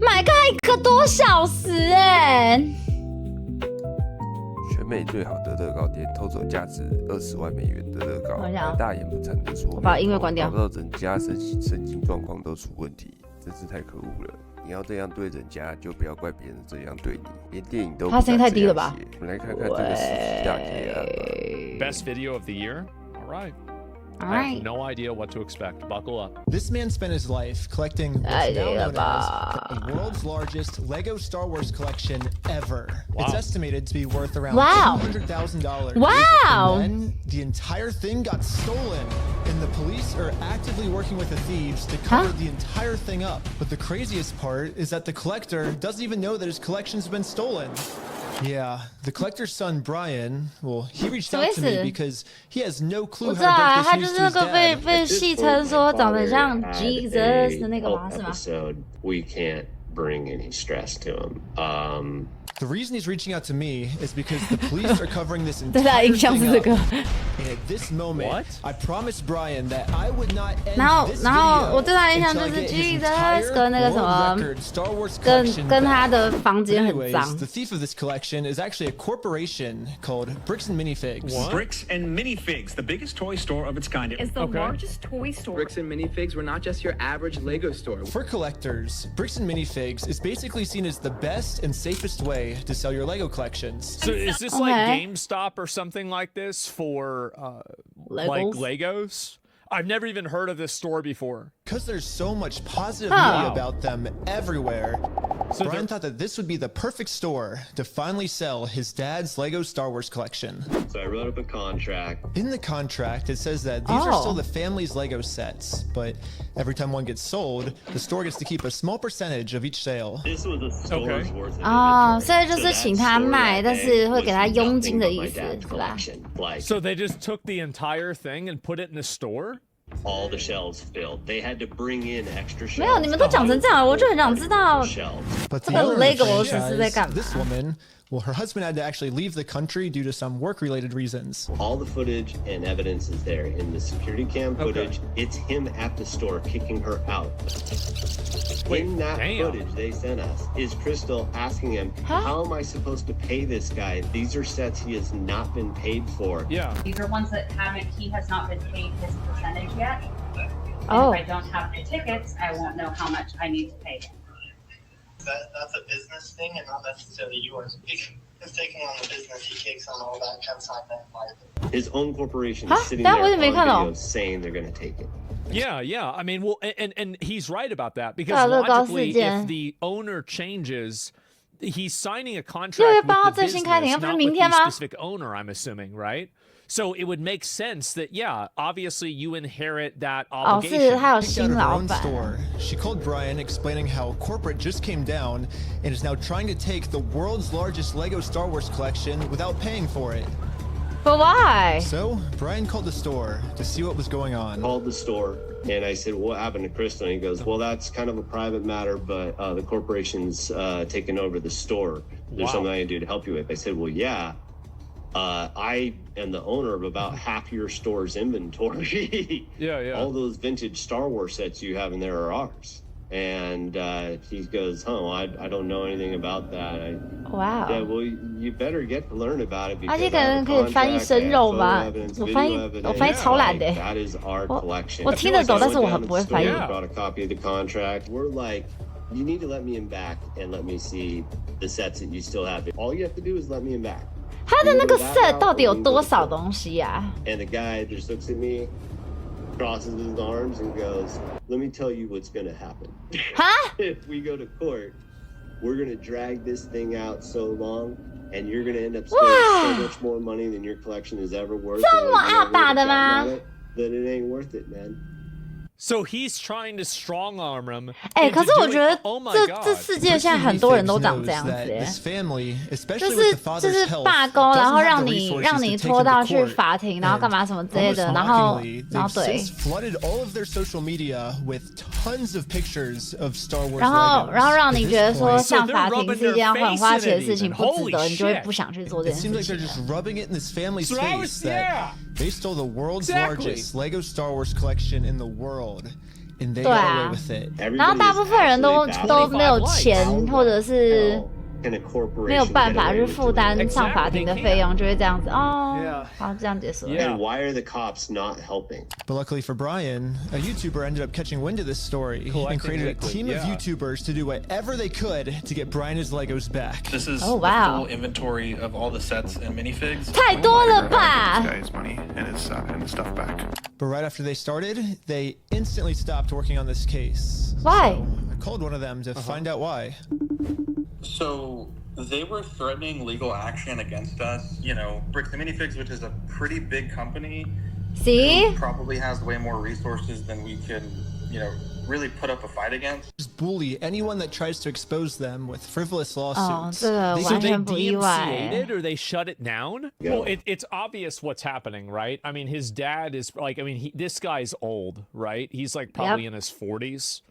买看1个多小时哎。全美最好的乐高店偷走价值20万美元的乐高，还大言不惭的说，我把音乐关掉，搞到人家身心状况都出问题，真是太可恶了。你要这样对人家，就不要怪别人这样对你。连电影都不敢这样写。他声音太低了吧？我们来看看这个17大劫案吧。Best video of the year? All right. I have no idea what to expect. Buckle up. This man spent his life collecting what's now known as the world's largest Lego Star Wars collection ever. Wow. It's estimated to be worth around $200,000. Wow! And then the entire thing got stolen, and the police are actively working with the thieves to cover the entire thing up. But the craziest part is that the collector doesn't even know that his collection's been stolen. Yeah, the collector's son Brian, well, he reached out to me because he has no clue how to break this news to his dad. 被戏称说长得像 Jesus 的那个吗？是吗？ We can't bring any stress to him. The reason he's reaching out to me is because the police are covering this entire thing up. And at this moment, I promised Brian that I would not end this video until I get his entire world record Star Wars collection back. Anyways, the thief of this collection is actually a corporation called Bricks and Minifigs. What? Bricks and Minifigs, the biggest toy store of its kind. It's the largest toy store. Bricks and Minifigs were not just your average Lego store. For collectors, Bricks and Minifigs is basically seen as the best and safest way to sell your Lego collections. So is this like GameStop or something like this for like Legos? I've never even heard of this store before. Because there's so much positive media about them everywhere, so Brian thought that this would be the perfect store to finally sell his dad's Lego Star Wars collection. So I wrote up a contract. In the contract, it says that these are still the family's Lego sets, but every time one gets sold, the store gets to keep a small percentage of each sale. This was a store's worth of 哦，所以就是请他卖，但是会给他佣金的意思，是吧？ So they just took the entire thing and put it in the store? All the shelves filled. They had to bring in extra shelves. 没有，你们都讲成这样，我就很想知道这个 Lego 是在干嘛。 This woman, well, her husband had to actually leave the country due to some work-related reasons. All the footage and evidence is there in the security cam footage. It's him at the store kicking her out. In that footage they sent us is Crystal asking him, how am I supposed to pay this guy? These are sets he has not been paid for. Yeah. These are ones that he has not been paid his percentage yet. And if I don't have the tickets, I won't know how much I need to pay him. That's a business thing and not necessarily yours. He's taking on the business, he takes on all that consignment liability. His own corporation is sitting there on video saying they're going to take it. Yeah. I mean, well, and he's right about that because logically, if the owner changes, he's signing a contract with the business, not with the specific owner, I'm assuming, right? So it would make sense that, yeah, obviously you inherit that obligation. She called Brian explaining how corporate just came down and is now trying to take the world's largest Lego Star Wars collection without paying for it. But why? So Brian called the store to see what was going on. Called the store and I said, what happened to Crystal? And he goes, well, that's kind of a private matter, but the corporation's taken over the store. There's something I can do to help you with. I said, well, yeah. I am the owner of about half your store's inventory. Yeah. All those vintage Star Wars sets you have in there are ours. And he goes, I don't know anything about that. Wow. Yeah, well, you better get to learn about it because that is our collection. 我听得懂，但是我很不会翻译。 Brought a copy of the contract. We're like, you need to let me in back and let me see the sets that you still have. All you have to do is let me in back. 他的那个 set 到底有多少东西呀？ And the guy just looks at me, crosses his arms, and goes, "Let me tell you what's going to happen. If we go to court, we're going to drag this thing out so long, and you're going to end up spending so much more money than your collection is ever worth. 这么阿爸的吗？ That it ain't worth it, man." So he's trying to strong arm him. 可是我觉得这世界现在很多人都长这样子，就是罢工，然后让你拖到去法庭，然后干嘛什么之类的，然后对，然后让你觉得说上法庭是一件很花钱的事情，不值得，你就会不想去做这件事情。They stole the world's largest Lego Star Wars collection in the world. and they got away with it. 然后大部分人都没有钱，或者是没有办法去负担上法庭的费用，就会这样子哦。好，这样结束了。And why are the cops not helping? But luckily for Brian, a YouTuber ended up catching wind of this story and created a team of YouTubers to do whatever they could to get Brian his Legos back. This is the full inventory of all the sets and minifigs. 太多了吧 This guy's money and his stuff back. But right after they started, they instantly stopped working on this case. Why? So I called one of them to find out why. So they were threatening legal action against us. You know, Bricks and Minifigs, which is a pretty big company. See? Probably has way more resources than we can, you know, really put up a fight against. Just bully anyone that tries to expose them with frivolous lawsuits. So they DMCA'd or they shut it down? Yeah. Well, it's obvious what's happening, right? I mean, his dad is like, I mean, this guy's old, right? He's like probably in his 40s.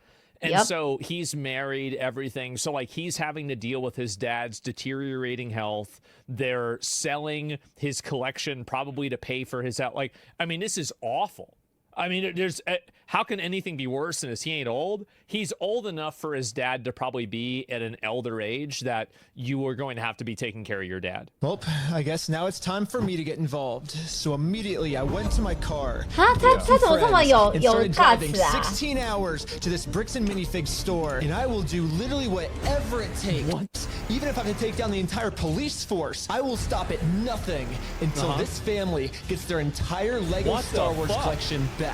And so he's married, everything. So like he's having to deal with his dad's deteriorating health. They're selling his collection probably to pay for his out. Like, I mean, this is awful. I mean, there's how can anything be worse than this? He ain't old. He's old enough for his dad to probably be at an elder age that you are going to have to be taking care of your dad. Well, I guess now it's time for me to get involved. So immediately I went to my car. 他怎么这么有 guts啊 16 hours to this Bricks and Minifigs store, and I will do literally whatever it takes. Even if I have to take down the entire police force, I will stop at nothing until this family gets their entire Lego Star Wars collection back.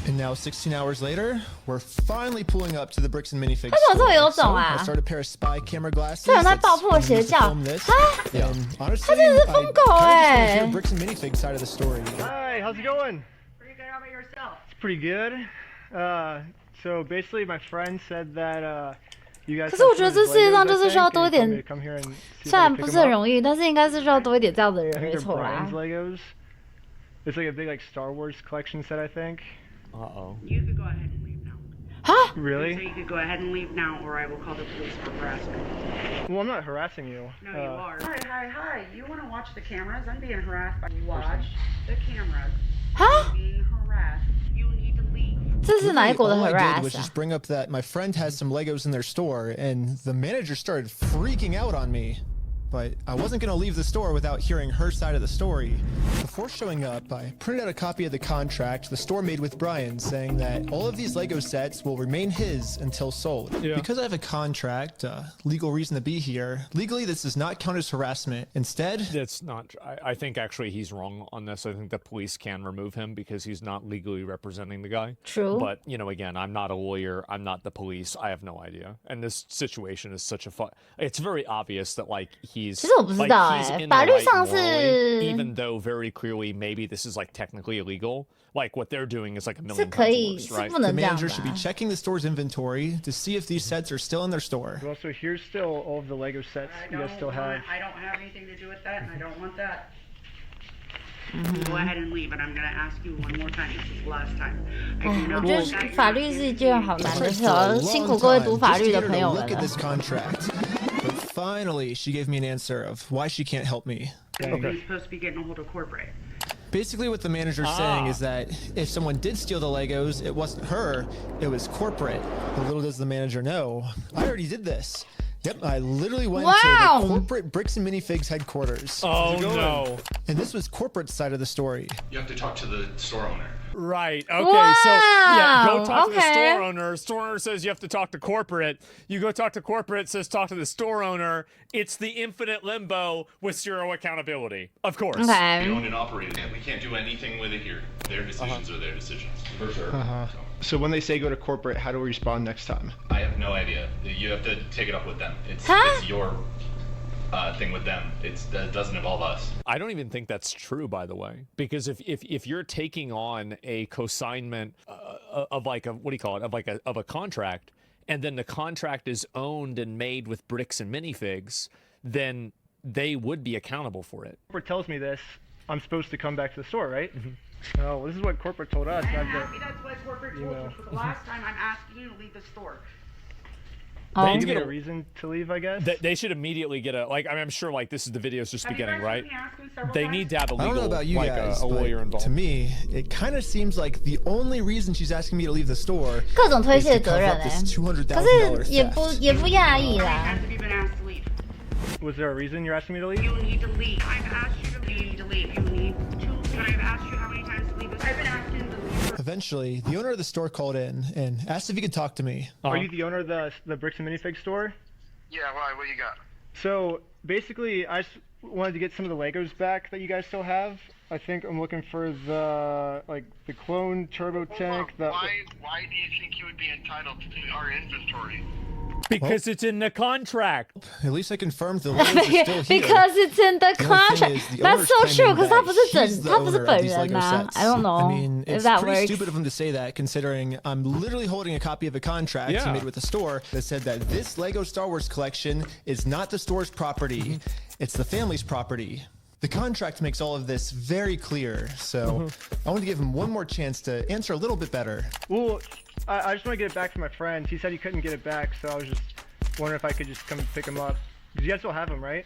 And now 16 hours later, we're finally pulling up to the Bricks and Minifigs store. So I started a pair of spy camera glasses. 这人在爆破邪教啊！ Honestly, 他真的是疯狗哎 I just Bricks and Minifigs side of the story. Hi, how's it going? Pretty good. How about yourself? It's pretty good. So basically, my friend said that you guys. 可是我觉得这世界上就是需要多一点，虽然不是很容易，但是应该是需要多一点这样的人，没错啦。It's like a big Star Wars collection set, I think. Uh-oh. You could go ahead and leave now. Huh? Really? So you could go ahead and leave now, or I will call the police for harassment. Well, I'm not harassing you. No, you are. Hi. You want to watch the cameras? I'm being harassed by you. Watch the cameras. Huh? I'm being harassed. You need to leave. 这是哪一国的 All I did harass was 啊 just bring up that my friend has some Legos in their store, and the manager started freaking out on me. But I wasn't going to leave the store without hearing her side of the story. Before showing up, I printed out a copy of the contract the store made with Brian, saying that all of these Lego sets will remain his until sold. Yeah. Because I have a contract, legal reason to be here, legally this does not count as harassment. Instead... That's not... I think actually he's wrong on this. I think the police can remove him because he's not legally representing the guy. True. But, you know, again, I'm not a lawyer. I'm not the police. I have no idea. And this situation is such a... It's very obvious that, like, he's 其实我不知道法律上是 even though very clearly maybe this is like technically illegal, like what they're doing is like a million 是可以 times worse, right? 是不能 The 这样 manager should be 吧 checking the store's inventory to see if these sets are still in their store. Well, so here's still all of the Lego sets you guys still have. I don't have anything to do with that, and I don't want that. Go ahead and leave, and I'm going to ask you one more time. This is the last time. 我觉得法律是一件好难的事哦，辛苦各位读法律的朋友们 Look at this contract. But finally, she gave me an answer of why she can't help me. You're supposed to be getting a hold of corporate. Basically, what the manager's saying is that if someone did steal the Legos, it wasn't her, it was corporate. But little does the manager know, I already did this. Yep, I literally went to the corporate Bricks and Minifigs headquarters. Oh, no. And this was corporate side of the story. You have to talk to the store owner. Right. Okay. So yeah, go talk to the store owner. Store owner says you have to talk to corporate. You go talk to corporate, says talk to the store owner. It's the infinite limbo with zero accountability. Of course. Okay. We own and operate it. We can't do anything with it here. Their decisions are their decisions. For sure. So when they say go to corporate, how do we respond next time? I have no idea. You have to take it up with them. It's your thing with them. That doesn't involve us. I don't even think that's true, by the way, because if you're taking on a consignment of like a, what do you call it, of a contract, and then the contract is owned and made with Bricks and Minifigs, then they would be accountable for it. Corporate tells me this, I'm supposed to come back to the store, right? Oh, well, this is what corporate told us. I'm happy that's what corporate told you for the last time. I'm asking you to leave the store. They need a reason to leave, I guess. They should immediately get a I'm sure this is the video's just beginning, right? They need to have a legal, I don't know about you guys, a lawyer involved. To me, it kind of seems like the only reason she's asking me to leave the store 各种推卸责任可是也不讶异啦。Was there a reason you're asking me to leave? You need to leave. I've asked you to leave. You need to leave. I've asked you how many times to leave. I've been asking to leave. Eventually, the owner of the store called in and asked if he could talk to me. Are you the owner of the Bricks and Minifig store? Yeah, why? What you got? So basically, I just wanted to get some of the Legos back that you guys still have. I think I'm looking for the the clone turbo tank. Why do you think you would be entitled to our inventory? Because it's in the contract. At least I confirmed the Legos are still here. Because it's in the contract. That's so true. Because他不是本人啊。I don't know. I mean, it's pretty stupid of him to say that, considering I'm literally holding a copy of a contract he made with the store that said that this Lego Star Wars collection is not the store's property. It's the family's property. The contract makes all of this very clear, so I want to give him one more chance to answer a little bit better. Well, I just want to get it back to my friend. He said he couldn't get it back, so I was just wondering if I could just come pick him up. Because you guys still have him, right?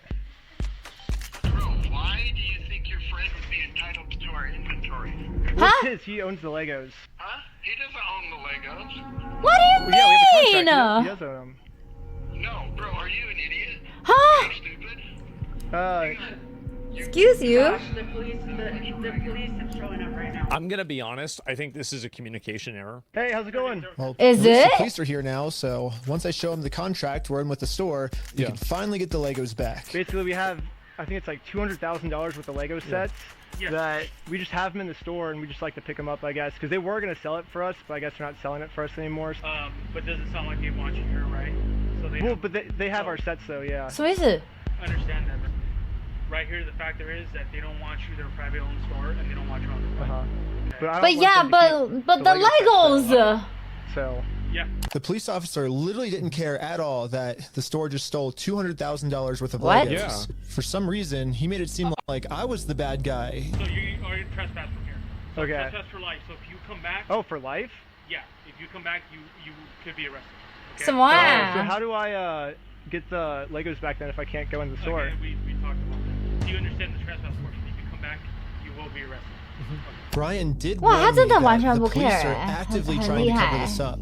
Bro, why do you think your friend would be entitled to our inventory? Well, it's his. He owns the Legos. Huh? He doesn't own the Legos. What do you mean? Yeah, we have a contract. He does own them. No, bro, are you an idiot? Huh? Are you stupid? Excuse you? The police are showing up right now. I'm gonna be honest. I think this is a communication error. Hey, how's it going? Well, is it? The police are here now, so once I show him the contract we're in with the store, you can finally get the Legos back. Basically, we have, I think it's like $200,000 worth of Lego sets that we just have them in the store, and we just like to pick them up, I guess, because they were gonna sell it for us, but I guess they're not selling it for us anymore. But doesn't sound like they want you here, right? So they well, but they have our sets though, yeah. 什么意思？ I understand that. Right here, the factor is that they don't want you. They're a private-owned store, and they don't want you on the site. But yeah, but the Legos. So yeah. The police officer literally didn't care at all that the store just stole $200,000 worth of Legos. Yeah. For some reason, he made it seem like I was the bad guy. So you are trespass from here. So okay. Trespass for life. So if you come back. Oh, for life? Yeah. If you come back, you could be arrested. Okay? So how do I get the Legos back then if I can't go in the store? Okay, we talked about that. Do you understand the trespass portion? If you come back, you will be arrested. Brian did warn me that the police are actively trying to cover this up.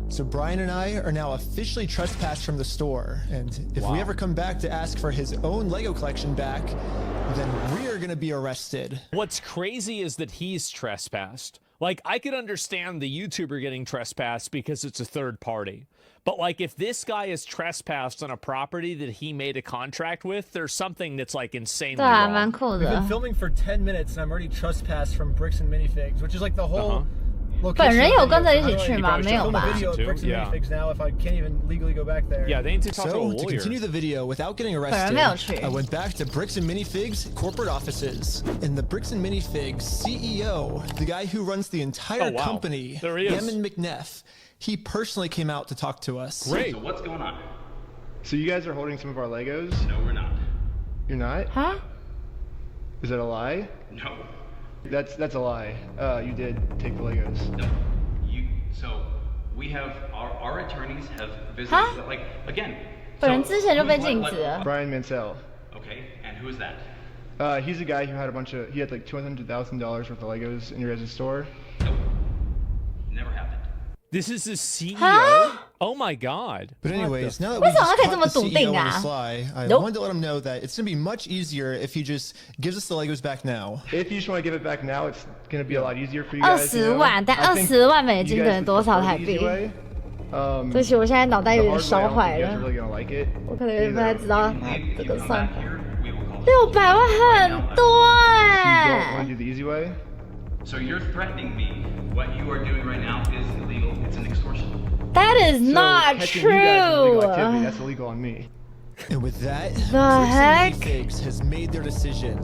So Brian and I are now officially trespassed from the store, and if we ever come back to ask for his own Lego collection back, then we are going to be arrested. What's crazy is that he's trespassed. Like, I could understand the YouTuber getting trespassed because it's a third party. But, like, if this guy is trespassed on a property that he made a contract with, there's something that's, like, insanely wrong. We've been filming for 10 minutes, and I'm already trespassed from Bricks and Minifigs, which is, like, the whole location. 本人有跟着一起去吗？没有吧？ Bricks and Minifigs now if I can't even legally go back there. Yeah, they need to talk to a lawyer. So, to continue the video without getting arrested, I went back to Bricks and Minifigs corporate offices. And the Bricks and Minifigs CEO, the guy who runs the entire company, Yemen McNeff, he personally came out to talk to us. Great. So what's going on? So you guys are holding some of our Legos? No, we're not. You're not? Huh? Is that a lie? No. That's a lie. You did take the Legos. No. So we have our attorneys have visited. Like again. 本人之前就被禁止了。 Brian Mansell. Okay, and who is that? He's a guy who had he had like $200,000 worth of Legos in your guys' store. Nope. Never happened. This is the CEO? Oh my god. But anyways, now that we just caught the CEO on the sly, I wanted to let him know that it's going to be much easier if he just gives us the Legos back now. If you just want to give it back now, it's going to be a lot easier for you guys. 20万，但20万美金可能多少台币？对不起，我现在脑袋有点烧坏了，我可能不太知道这个算法。600万很多哎。 So you're threatening me. What you are doing right now is illegal. It's an extortion. That is not true. That's illegal on me. And with that, the heck? Minifigs has made their decision.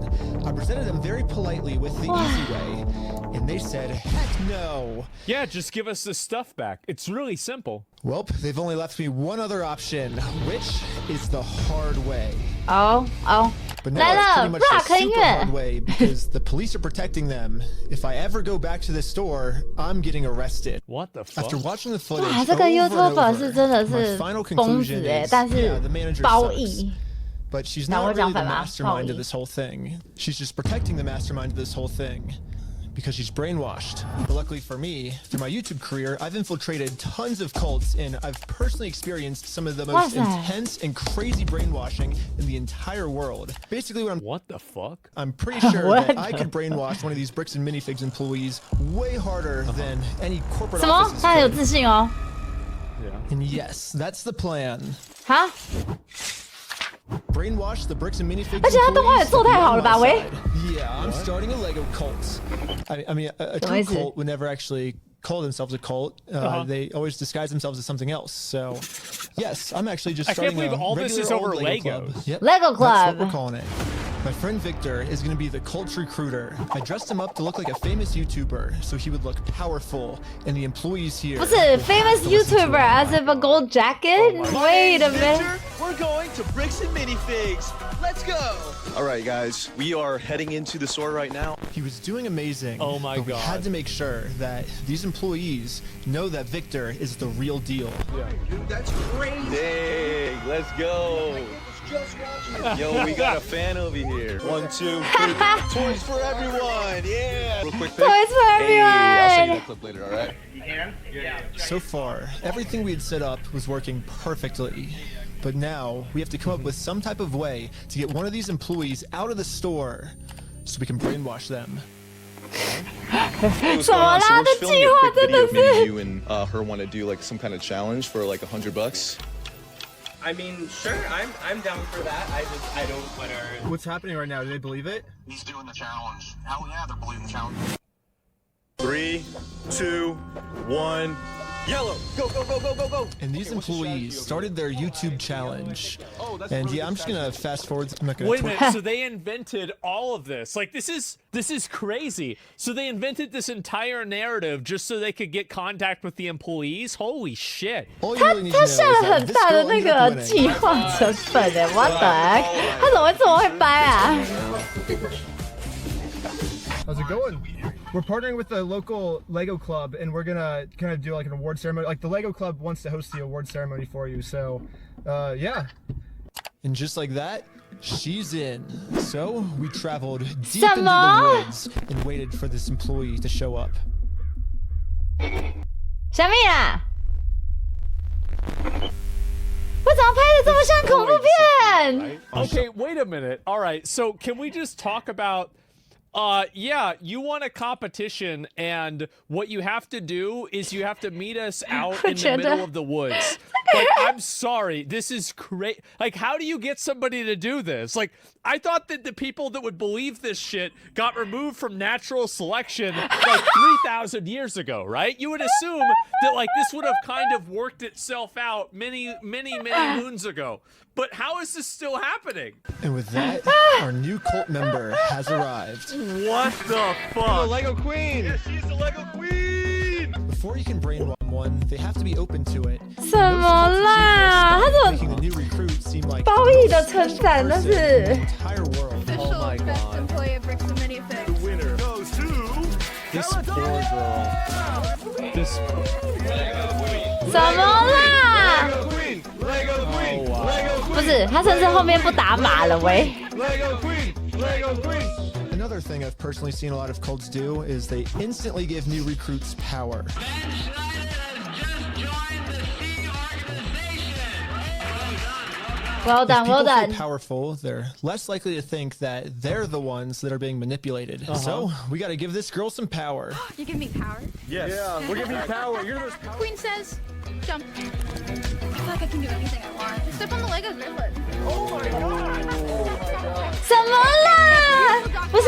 I presented them very politely with the easy way, and they said, heck no. Yeah, just give us the stuff back. It's really simple. Well, they've only left me one other option, which is the hard way. 哦哦，来了 ，rock 音乐。Because the police are protecting them. If I ever go back to this store, I'm getting arrested. What the fuck? After watching the footage, 哇，这个 YouTuber 是真的是疯子哎，但是褒义。 But she's not really the mastermind of this whole thing. She's just protecting the mastermind of this whole thing. Because she's brainwashed. But luckily for me, through my YouTube career, I've infiltrated tons of cults and I've personally experienced some of the most intense and crazy brainwashing in the entire world. Basically what the fuck? I'm pretty sure that I could brainwash one of these bricks and minifigs employees way harder than any corporate offices could. 他很有自信哦。And yes, that's the plan. 哈？ Brainwash the bricks and minifigs. 而且他动画也做太好了吧？喂。 Yeah, I'm starting a Lego cult. I mean, a true cult would never actually call themselves a cult. They always disguise themselves as something else. So, yes, I'm actually just starting a regular old Lego club. Yep, Lego club. That's what we're calling it. My friend Victor is going to be the cult recruiter. I dressed him up to look like a famous YouTuber, so he would look powerful, and the employees here. 不是 famous YouTuber as if a gold jacket? Wait a minute. We're going to bricks and minifigs. Let's go. All right, guys, we are heading into the store right now. He was doing amazing. Oh my God. We had to make sure that these employees know that Victor is the real deal. Yeah. Dude, that's crazy. Dang, let's go. Yo, we got a fan over here. 1, 2, 3. Toys for everyone. Yeah. Real quick pic. Toys for everyone. Hey, I'll show you that clip later, all right? You can? Yeah. So far, everything we had set up was working perfectly. But now, we have to come up with some type of way to get one of these employees out of the store so we can brainwash them. 什么啦？这计划真的是。 You and her want to do like some kind of challenge for like $100. I mean, sure, I'm down for that. I don't want her. What's happening right now? Do they believe it? He's doing the challenge. Hell yeah, they're believing the challenge. 3, 2, 1. Yellow, go, go, go, go, go, go. And these employees started their YouTube challenge. And yeah, I'm just gonna fast forward. I'm not gonna. Wait a minute. So they invented all of this. Like this is crazy. So they invented this entire narrative just so they could get contact with the employees. Holy shit. 他下了很大的那个计划成本哎 ，What the heck？ 他怎么会这么会掰啊？ How's it going? We're partnering with the local Lego club, and we're gonna kind of do like an award ceremony. Like the Lego club wants to host the award ceremony for you, so yeah. And just like that, she's in. So we traveled deep into the woods and waited for this employee to show up. 小蜜啊！为什么拍的这么像恐怖片 ？Okay, wait a minute. All right, so can we just talk about? Yeah, you want a competition, and what you have to do is you have to meet us out in the middle of the woods. Like, I'm sorry, this is crazy. Like, how do you get somebody to do this? Like, I thought that the people that would believe this shit got removed from natural selection like 3,000 years ago, right? You would assume that like this would have kind of worked itself out many moons ago. But how is this still happening? And with that, our new cult member has arrived. What the fuck? The Lego Queen! Yes, she's the Lego Queen! Before you can brainwash one, they have to be open to it. 什么啦？他怎么褒义的称赞？但是 ，Oh my god! The winner goes to this poor girl. This 什么啦？ Lego Queen! 不是，他甚至后面不打码了喂。 Lego Queen! Lego Queen! Another thing I've personally seen a lot of cults do is they instantly give new recruits power. Well done, well done. If people feel powerful, they're less likely to think that they're the ones that are being manipulated. So we got to give this girl some power. You give me power? Yes. Yeah, we're giving you power. You're the most powerful. Queen says, jump. I feel like I can do anything I want. Step on the Legos, Grandpa. Oh my god. 什么啦？不是。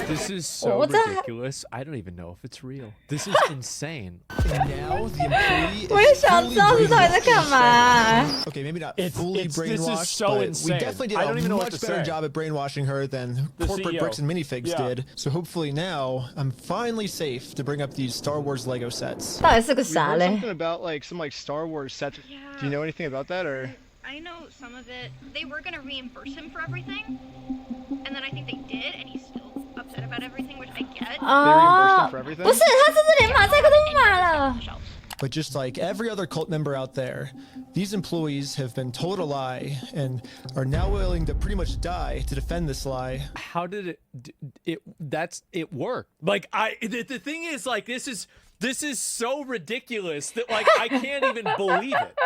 This is so ridiculous. I don't even know if it's real. This is insane. And now the employee is 我也想知道是到底在干嘛。 Okay, maybe not fully brainwashed, this is so but insane. we definitely did a much better job at brainwashing her than corporate bricks and minifigs did. So hopefully now I'm finally safe to bring up these Star Wars Lego sets. 到底是个啥嘞？ Something about like some like Star Wars sets. Do you know anything about that or? I know some of it. They were gonna reimburse him for everything, and then I think they did, and he's still upset about everything, which I get. They reimbursed him for everything? 不是，他甚至连马赛克都不买了。 But just like every other cult member out there, these employees have been told a lie and are now willing to pretty much die to defend this lie. How did it worked? Like the thing is, like, this is so ridiculous that, like, I can't even believe it.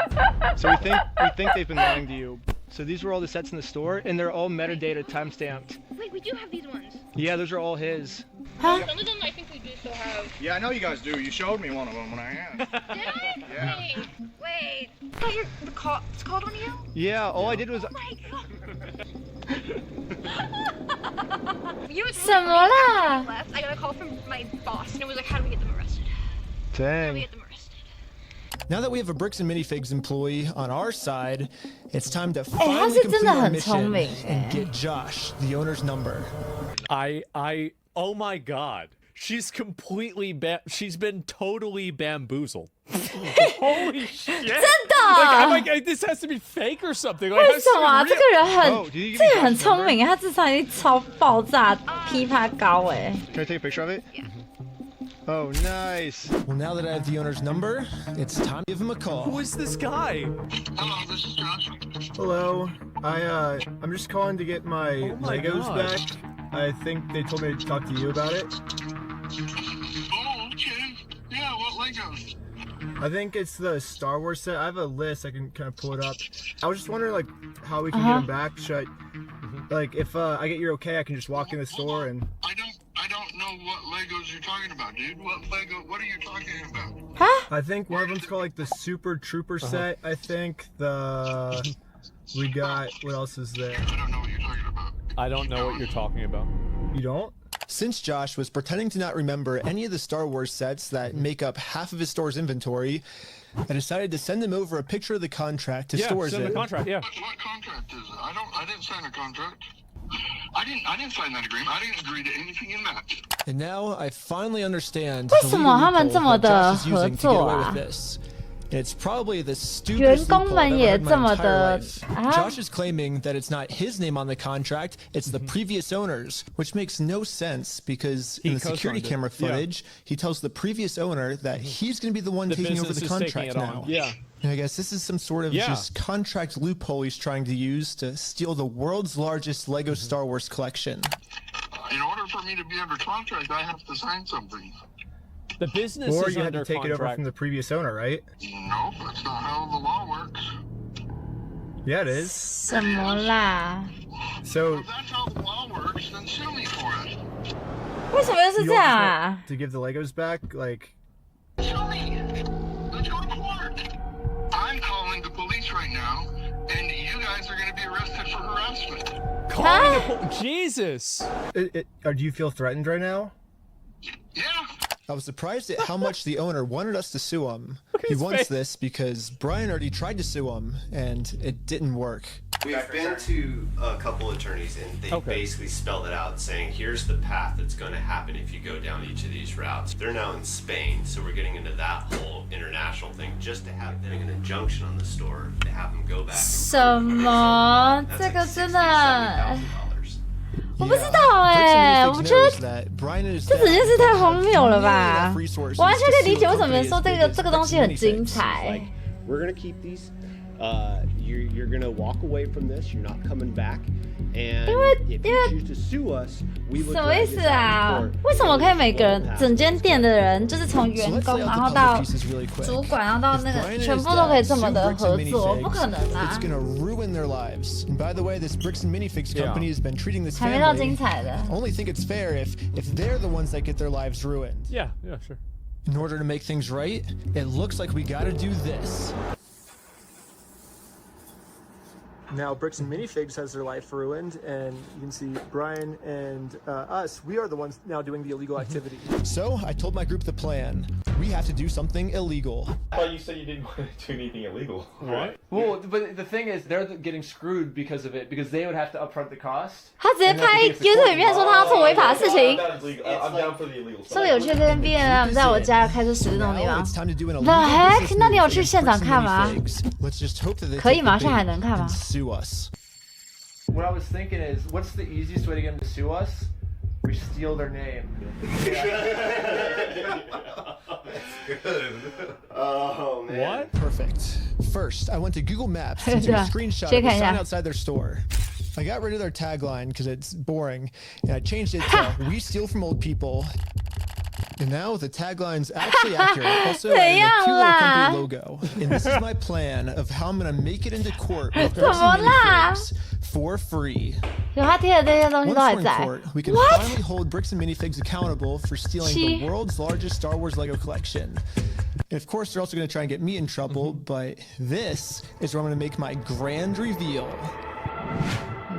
So we think they've been lying to you. So these were all the sets in the store, and they're all metadata timestamped. Wait, we do have these ones. Yeah, those are all his. Huh? Some of them I think we do still have. Yeah, I know you guys do. You showed me one of them when I asked. Did I? Yeah. Wait. I thought it's called one of you? Yeah, all I did was. Oh my god. You know what's什么啦？ left? I got a call from my boss, and it was like, how do we get them arrested? How do we Dang. get them arrested? Now that we have a Bricks and Minifigs employee on our side, it's time to finally 他是 complete 真的 our 很聪 mission 明 and get Josh, the owner's number. Oh my god. She's completely she's been totally bamboozled. Holy shit. 真的 like, I'm like, this has to be fake or something. Like, 为什么啊？这个人很，这个人很聪 number? 明，他智商一定超爆炸，噼啪高哎。 Can I take a picture of it? Yeah. Oh, nice. Well, now that I have the owner's number, it's time to give him a call. Who is this guy? Hello, this is Josh. Hello. I'm just calling to get my Legos back. I think they told me to talk to you about it. Oh, okay. Yeah, what Legos? I think it's the Star Wars set. I have a list. I can kind of pull it up. I was just wondering, like, how we can get them back. Should I, like, if I get your okay, I can just walk in the store and. I don't know what Legos you're talking about, dude. What are you talking about? Huh? I think one of them's called like the Super Trooper set. I think we got, what else is there? I don't know what you're talking about. I don't know what you're talking about. You don't? Since Josh was pretending to not remember any of the Star Wars sets that make up half of his store's inventory, I decided to send him over a picture of the contract to stores send it. the contract, yeah. What contract is it? I didn't sign a contract. I didn't sign that agreement. I didn't agree to anything in that. And now I finally understand 为 the 什么他们 legal 这么 loophole 的 that Josh is 合 using to get 作 away 啊 with this. It's probably the 员 stupidest 工 loophole 们 I've 也 ever 这 heard in 么 my 的 entire life. 啊 Josh is claiming that it's not his name on the contract, it's the previous owner's, which makes no sense because in the security camera footage, he tells the previous owner that he's going to be the one taking over the contract now. Yeah. And I guess this is some sort of just contract loophole he's trying to use to steal the world's largest Lego Star Wars collection. In order for me to be under contract, I have to sign something. The business Or is you had under to take contract. it over from the previous owner, right? No, that's not how the law works. Yeah, it is. 什么啦？ So If that's how the law works, then sue me for it. 为什么又是 you 这样 also 啊 want？to give the Legos back, like. Sue me. Let's go to court. I'm calling the police right now, and you guys are going to be arrested for harassment. Jesus. Do you feel threatened right now? Yeah. I was surprised at how much the owner wanted us to sue him. He wants this because Brian already tried to sue him, and it didn't work. We've been to a couple attorneys, and they basically spelled it out, saying here's the path that's going to happen if you go down each of these routes. They're now in Spain, so we're getting into that whole international thing just to have them an injunction on the store to have them go back. 什么？这个真的，我不知道哎，我觉得这整件事太荒谬了吧！我完全可以理解为什么说这个东西很精彩。 We're gonna keep these. You're gonna walk away from this. You're not coming back. And if you choose to sue us, we will. 什么意思啊？为什么可以每个人整间店的人，就是从员工然后到主管，然后到那个全部都可以这么的合作？不可能啊！ It's gonna ruin their lives. And by the way, this Bricks and Minifigs company has been treating this 还没到 family. 精彩的。 Only think it's fair if they're the ones that get their lives ruined. Yeah, sure. In order to make things right, it looks like we gotta do this. Now Bricks and Minifigs has their life ruined, and you can see Brian and us, we are the ones now doing the illegal activity. So I told my group the plan. we have to do something illegal. I thought you said you didn't want to do anything illegal. What? Well, but the thing is, they're getting screwed because of it, because they would have to upfront the cost. 他直接拍 YouTube 影片说他要做违法的事情。I'm down for the illegal. 说有去 NBA 在我家开出10栋地方。The heck？ 那你有去现场看吗？可以吗？现在还能看吗？ What I was thinking is, what's the easiest way to get them to sue us? We steal their name. That's good. Oh man. What? Perfect. First, I went to Google Maps and took a screenshot of the sign outside their store. I got rid of their tagline because it's boring, and I changed it to "We steal from old people." And now the tagline's actually accurate. Also, I added a cute little company logo. And this is my plan of how I'm gonna make it into court with minifigs for free. Once we're in court, we can finally hold Bricks and Minifigs accountable for stealing the world's largest Star Wars Lego collection. And of course, they're also gonna try and get me in trouble, but this is where I'm gonna make my grand reveal.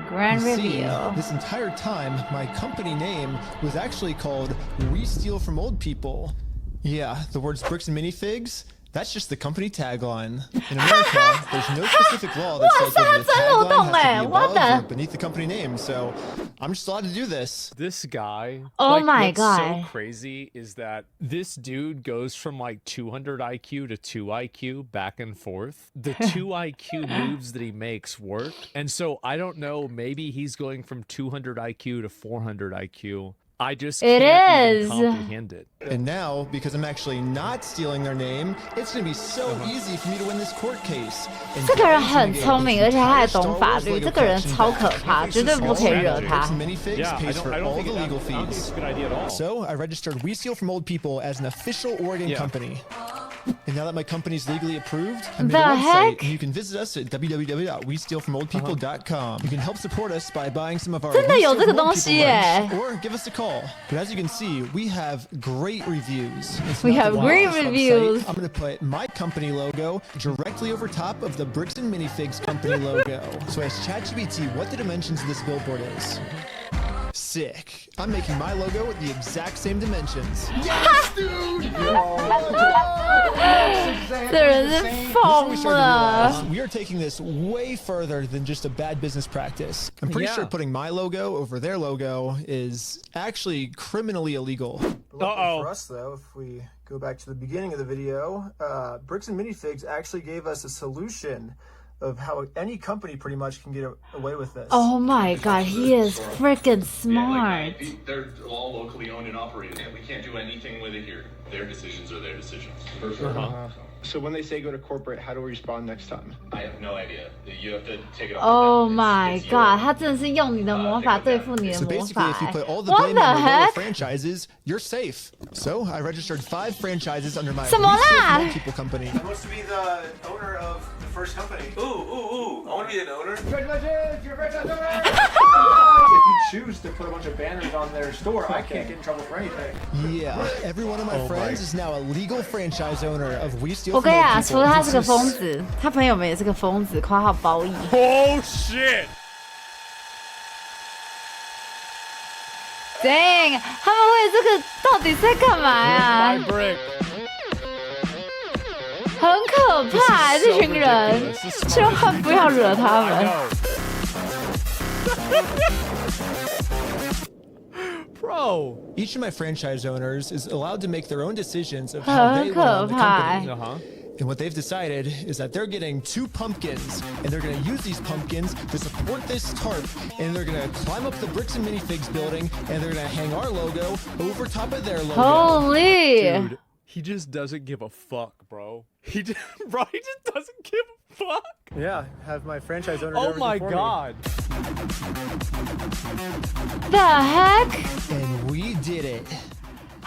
Grand reveal. This entire time, my company name was actually called We Steal from Old People. Yeah, the words Bricks and Minifigs, that's just the company tagline. In America, there's no specific law that says that the tagline has to be above or beneath the company name, so I'm just allowed to do this. This guy, oh my god, what's so crazy is that this dude goes from like 200 IQ to 2 IQ back and forth. The 2 IQ moves that he makes work, and so I don't know, maybe he's going from 200 IQ to 400 IQ. I just can't even comprehend it. And now, because I'm actually not stealing their name, it's gonna be so easy for me to win this court case. 这个人很聪明，而且他还懂法律。这个人超可怕，绝对不可以惹他。Pays for all the legal fees. So I registered We Steal from Old People as an official Oregon company. And now that my company's legally approved, I made a website, and you can visit us at www.westealfromoldpeople.com. You can help support us by buying some of our We Steal from Old People merch, or give us a call. But as you can see, we have great reviews. We have great reviews. I'm going to put my company logo directly over top of the Bricks and Minifigs company logo. So I asked ChatGPT what the dimensions of this billboard is. Sick. I'm making my logo with the exact same dimensions. Yes, dude! We are taking this way further than just a bad business practice. I'm pretty sure putting my logo over their logo is actually criminally illegal. For us, though, if we go back to the beginning of the video, Bricks and Minifigs actually gave us a solution of how any company pretty much can get away with this. Oh my god, he is freaking smart. Yeah, like, they're all locally owned and operated. We can't do anything with it here. Their decisions are their decisions. So when they say go to corporate, how do we respond next time? I have no idea. You have to take it off. Oh my god, 他真的是用你的魔法对付你的魔法。 So basically, if you put all the blame on the lower franchises, you're safe. So I registered 5 franchises under my We Steal from Old People company. Who wants to be the owner of the first company? Ooh! I want to be an owner. Congratulations, you're a franchise owner! If you choose to put a bunch of banners on their store, I can't get in trouble for anything. Yeah, every one of my friends is now a legal franchise owner of We Steal 我 from 跟你 Old 讲， People. 除了他是个疯子，他朋友们也是个疯子，括号褒义。Oh shit! Dang， 他们为这个到底在干嘛呀？很可怕，这群人，千万不要惹他们。Bro, each of my franchise owners is allowed to make their own decisions of how they run the company. And what they've decided is that they're getting 2 pumpkins, and they're going to use these pumpkins to support this tarp, and they're going to climb up the Bricks and Minifigs building, and they're going to hang our logo over top of their logo. Holy! Dude, he just doesn't give a fuck, bro. He just doesn't give a fuck. Yeah, have my franchise owner. Oh my god. The heck? And we did it.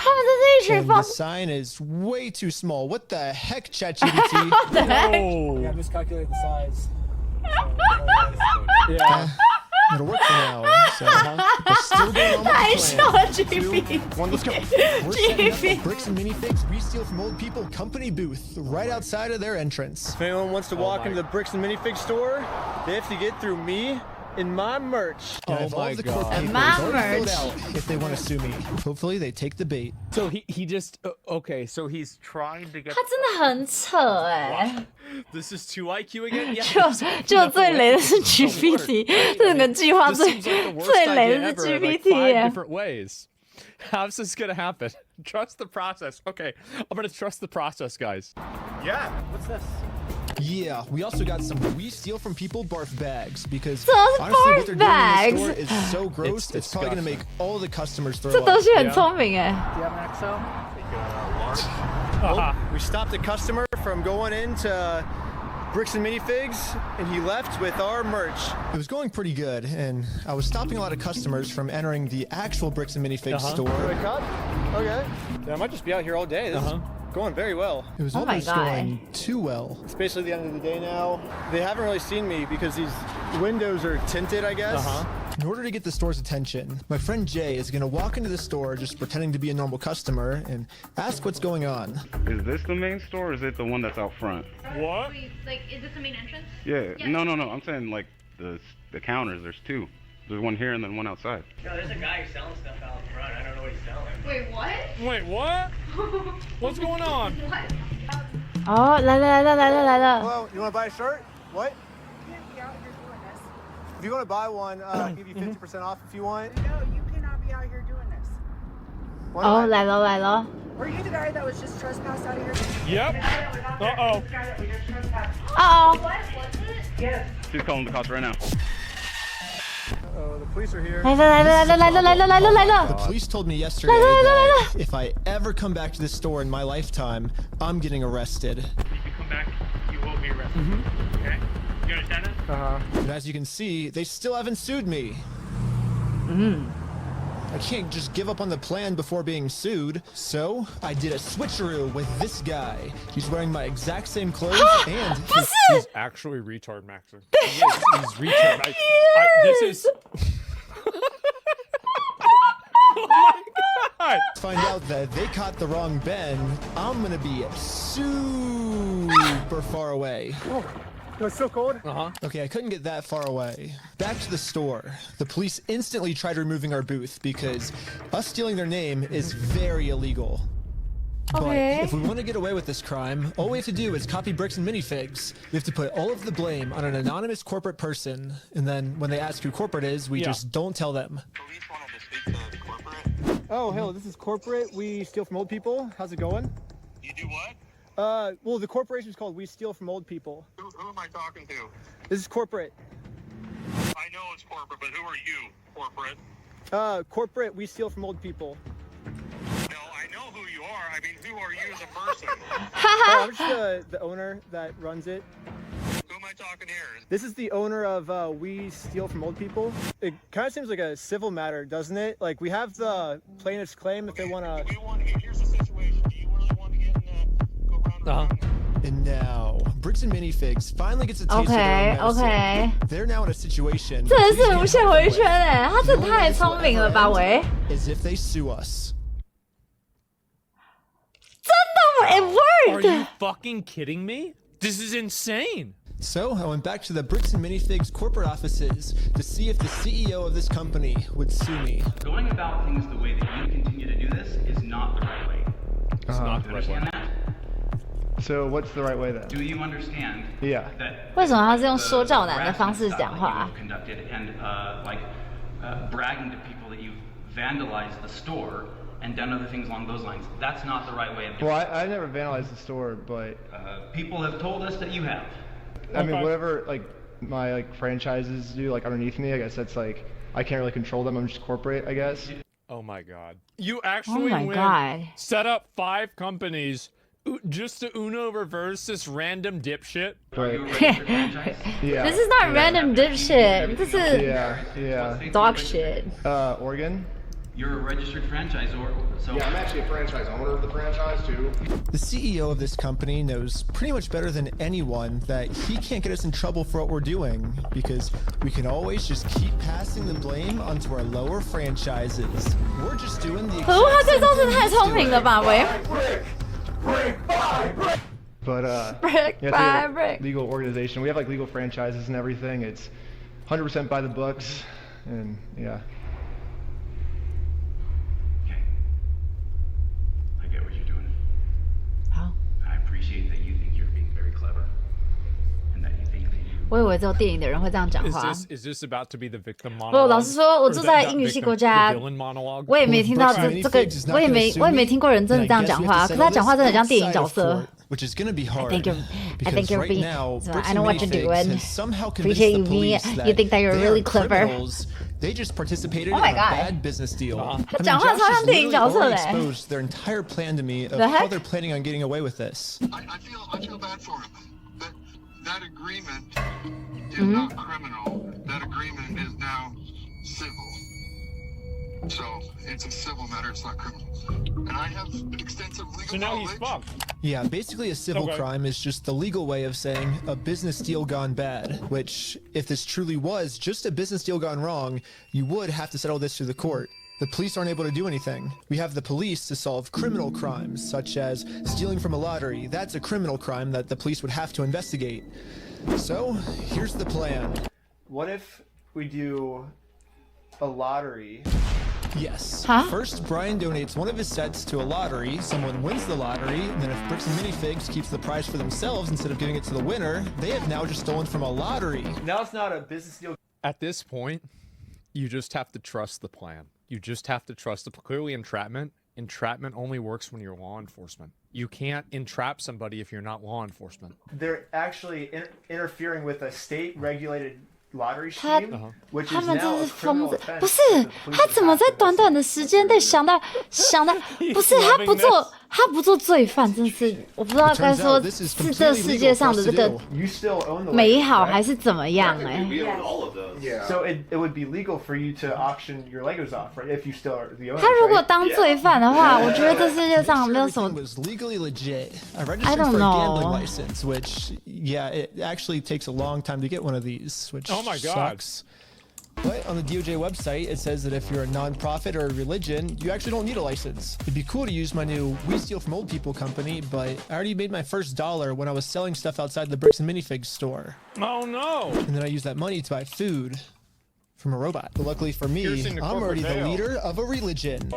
他们这是一群 And 疯 the sign is way too small. What the heck, ChatGPT? What the heck? Yeah, I miscalculated the size. Yeah, it'll work for now. So, we're still going on with the plan. GPT. 1, let's go. We're setting up the Bricks and Minifigs We Steal from Old People company booth right outside of their entrance. If anyone wants to walk into the Bricks and Minifigs store, they have to get through me in my merch. Oh my god. My merch. If they want to sue me, hopefully they take the bait. So he just okay. So he's trying to get. 他真的很扯哎。This is 2 IQ again. 就最雷的是 GPT， 这整个计划最雷的是 GPT 耶。Different ways. How's this gonna happen? Trust the process. Okay, I'm gonna trust the process, guys. Yeah. What's this? Yeah, we also got some we steal from people barf bags because Those honestly what they're barf doing in the store is so gross. It's probably gonna make all the customers throw 这 up. 东西很聪明哎。Do you have an XO? Well, we stopped a customer from going into Bricks and Minifigs, and he left with our merch. It was going pretty good, and I was stopping a lot of customers from entering the actual Bricks and Minifigs store. Wake up? Okay. Yeah, I might just be out here all day. This is going very well. It was almost going too well. It's basically the end of the day now. They haven't really seen me because these windows are tinted, I guess. In order to get the store's attention, my friend Jay is going to walk into the store just pretending to be a normal customer and ask what's going on. Is this the main store or is it the one that's out front? What? Wait, like, is this the main entrance? Yeah. No. I'm saying like the counters. There's 2. There's one here and then one outside. No, there's a guy who's selling stuff out front. I don't know what he's selling. Wait, what? Wait, what? What's going on? What? 哦，来了。 Hello, you want to buy a shirt? What? If you want to buy one, I'll give you 50% off if you want. No, you cannot be out here doing this. 哦，来了。 Were you the guy that was just trespassed out of here? Yep. Uh-oh. Uh-oh. What was it? Yes. She's calling the cops right now. Oh, the police are here. 来了。 The police told me yesterday that if I ever come back to this store in my lifetime, I'm getting arrested. If you come back, you will be arrested. Okay? You understand that? And as you can see, they still haven't sued me. I can't just give up on the plan before being sued. So I did a switcheroo with this guy. He's wearing my exact same clothes and he's actually retard maxing. He's retard. This is. Oh my god! Find out that they caught the wrong Ben. I'm gonna be super far away. Oh, it's so cold. Okay, I couldn't get that far away. Back to the store. The police instantly tried removing our booth because us stealing their name is very illegal. Okay. But if we want to get away with this crime, all we have to do is copy Bricks and Minifigs. We have to put all of the blame on an anonymous corporate person, and then when they ask who corporate is, we just don't tell them. Police wanted to speak to the corporate. Oh, hello, this is corporate. We steal from old people. How's it going? You do what? Well, the corporation's called We Steal from Old People. Who am I talking to? This is corporate. I know it's corporate, but who are you, corporate? Corporate, We Steal from Old People. No, I know who you are. I mean, who are you as a person? I'm just the owner that runs it. Who am I talking here? This is the owner of We Steal from Old People. It kind of seems like a civil matter, doesn't it? Like, we have the plaintiff's claim if they want to... Here's the situation. Do you really want to get in go round? And now, Bricks and Minifigs finally gets a taste of their own medicine. They're now in a situation. 真的是无限回圈哎，他真的太聪明了吧喂！ As if they sue us. 真的 it worked. Are you fucking kidding me? This is insane. So I went back to the Bricks and Minifigs corporate offices to see if the CEO of this company would sue me. Going about things the way that you continue to do this is not the right way. It's not the right way. Understand that? So what's the right way then? Do you understand? Yeah. That 为什么他是用说教男的方式讲话？ conducted and bragging to people that you've vandalized the store and done other things along those lines. That's not the right way of doing Well, I never vandalized the store, but people have told us that you have. I mean, whatever my franchises do underneath me, I guess that's I can't really control them. I'm just corporate, I guess. Oh my god. You actually set up 5 companies just to Uno reverse this random dipshit. Right. Yeah. This is not random dipshit. This is dog shit. Oregon? You're a registered franchisor, so... Yeah, I'm actually a franchise owner of the franchise, too. The CEO of this company knows pretty much better than anyone that he can't get us in trouble for what we're doing, because we can always just keep passing the blame onto our lower franchises. We're just doing the... 可是他这招是太聪明了吧喂！ But brick by brick. Legal organization. We have legal franchises and everything. It's 100% by the books, and yeah. Okay. I get what you're doing. How? I appreciate that you think you're being very clever, and that you think that you. 我以为只有电影的人会这样讲话。Is this about to be the victim monologue? 不，老实说，我住在英语系国家，我也没听到这个，我也没听过人真的这样讲话。可是他讲话真的很像电影角色。Which is going to be hard. I think you're being. I know what you're doing. Appreciate me. You think that you're really clever. They just participated in a bad business deal. I mean, Josh already exposed their entire plan to me of how they're planning on getting away with this. I feel bad for him. That agreement is not criminal. That agreement is now civil. So it's a civil matter. It's not criminal. And I have extensive legal knowledge. So now he's fucked. Yeah, basically a civil crime is just the legal way of saying a business deal gone bad, which, if this truly was just a business deal gone wrong, you would have to settle this through the court. The police aren't able to do anything. We have the police to solve criminal crimes, such as stealing from a lottery. That's a criminal crime that the police would have to investigate. So, here's the plan. What if we do a lottery? Yes. First, Brian donates one of his sets to a lottery. Someone wins the lottery, and then if Bricks and Minifigs keeps the prize for themselves instead of giving it to the winner, they have now just stolen from a lottery. Now it's not a business deal. At this point, you just have to trust the plan. You just have to trust the clearly entrapment. Entrapment only works when you're law enforcement. You can't entrap somebody if you're not law enforcement. They're actually interfering with a state-regulated lottery scheme, which is now a criminal offense. 不是，他怎么在短短的时间内想到，不是他不做罪犯，真是我不知道该说是这世界上的这个美好还是怎么样哎。So it would be legal for you to auction your Legos off, right? If you still are the owner. 他如果当罪犯的话，我觉得这世界上没有什么。I don't know. License, which it actually takes a long time to get one of these, which oh my God. Sucks. But on the DOJ website, it says that if you're a nonprofit or a religion, you actually don't need a license. It'd be cool to use my new We Steal From Old People company, but I already made my first $1 when I was selling stuff outside the Bricks and Minifigs store. Oh no! And then I used that money to buy food from a robot. But luckily for me, I'm already the leader of a religion.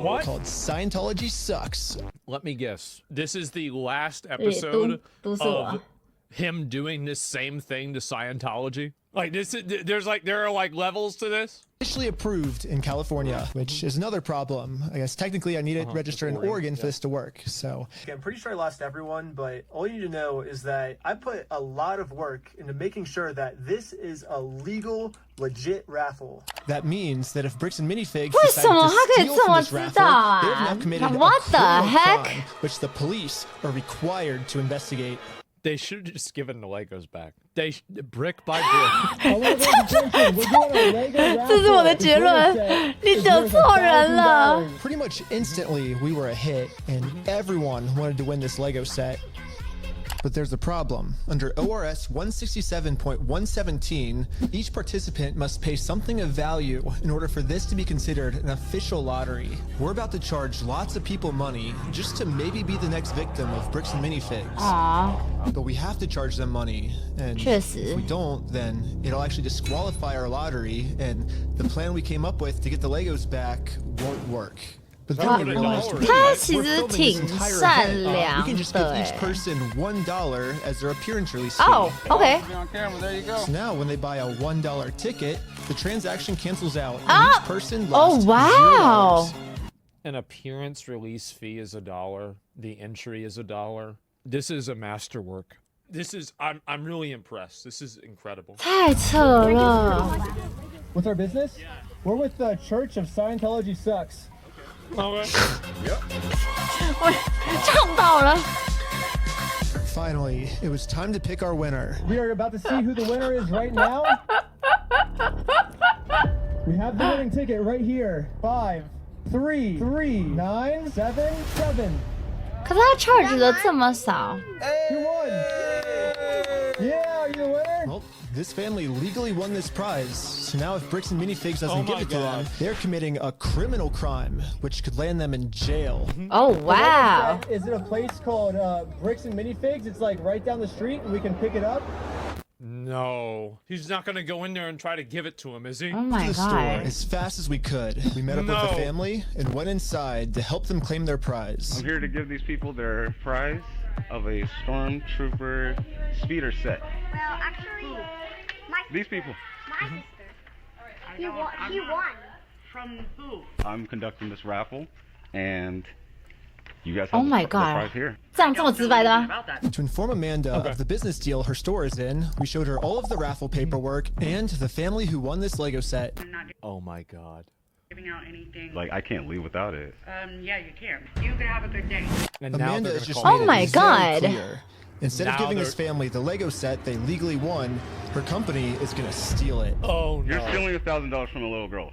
What? Called Scientology Sucks. Let me guess. This is the last episode of him doing this same thing to Scientology? Like there are like levels to this? Officially approved in California, which is another problem. I guess technically I need it registered in Oregon for this to work, so. I'm pretty sure I lost everyone, but all you need to know is that I put a lot of work into making sure that this is a legal, legit raffle. That means that if Bricks and Minifigs decide to steal from this raffle, they have now committed a criminal crime, which the police are required to investigate. They should have just given the Legos back. They brick by brick. 这是我的结论，你惹错人了。 Pretty much instantly, we were a hit, and everyone wanted to win this Lego set. But there's a problem. Under ORS 167.117, each participant must pay something of value in order for this to be considered an official lottery. We're about to charge lots of people money just to maybe be the next victim of Bricks and Minifigs. Aww. But we have to charge them money, and if we don't, then it'll actually disqualify our lottery, and the plan we came up with to get the Legos back won't work. But then we realized we're filming this entire event. We can just give each person $1 as their appearance release fee. Oh, okay. So now when they buy a $1 ticket, the transaction cancels out, and each person lost wow. $0. An appearance release fee is $1. The entry is $1. This is a masterwork. This is I'm really impressed. This is incredible. 太扯了. What's our business? Yeah. We're with the Church of Scientology Sucks. Okay. Yep. 我唱到了. Finally, it was time to pick our winner. We are about to see who the winner is right now. We have the winning ticket right here. 5, 3, 3, 9, 7, 7. 可是他 charge 的这么少. You won. Yeah, you're the winner. Well, this family legally won this prize. So now if Bricks and Minifigs doesn't give it to them, they're committing a criminal crime, which could land them in jail. Oh, wow. Is it a place called Bricks and Minifigs? It's like right down the street and we can pick it up? No, he's not gonna go in there and try to give it to him, is he? Oh my to the store god. as fast as we could. We met up with the family and went inside to help them claim their prize. I'm here to give these people their prize of a Stormtrooper speeder set. Well, actually, These people. my sister. He won. From who? I'm conducting this raffle, and you guys have Oh my the god. prize here. 这样这么直白的啊 To inform Amanda of the business deal her store is in, we showed her all of the raffle paperwork and the family who won this Lego set. Oh my god. Giving out anything. Like, I can't leave without it. Yeah, you can. You can have a good day. And now Amanda they're has just gonna Oh made my it very god. clear. Instead of Now giving they're- this family the Lego set they legally won, her company is gonna steal it. Oh no. You're stealing $1,000 from a little girl.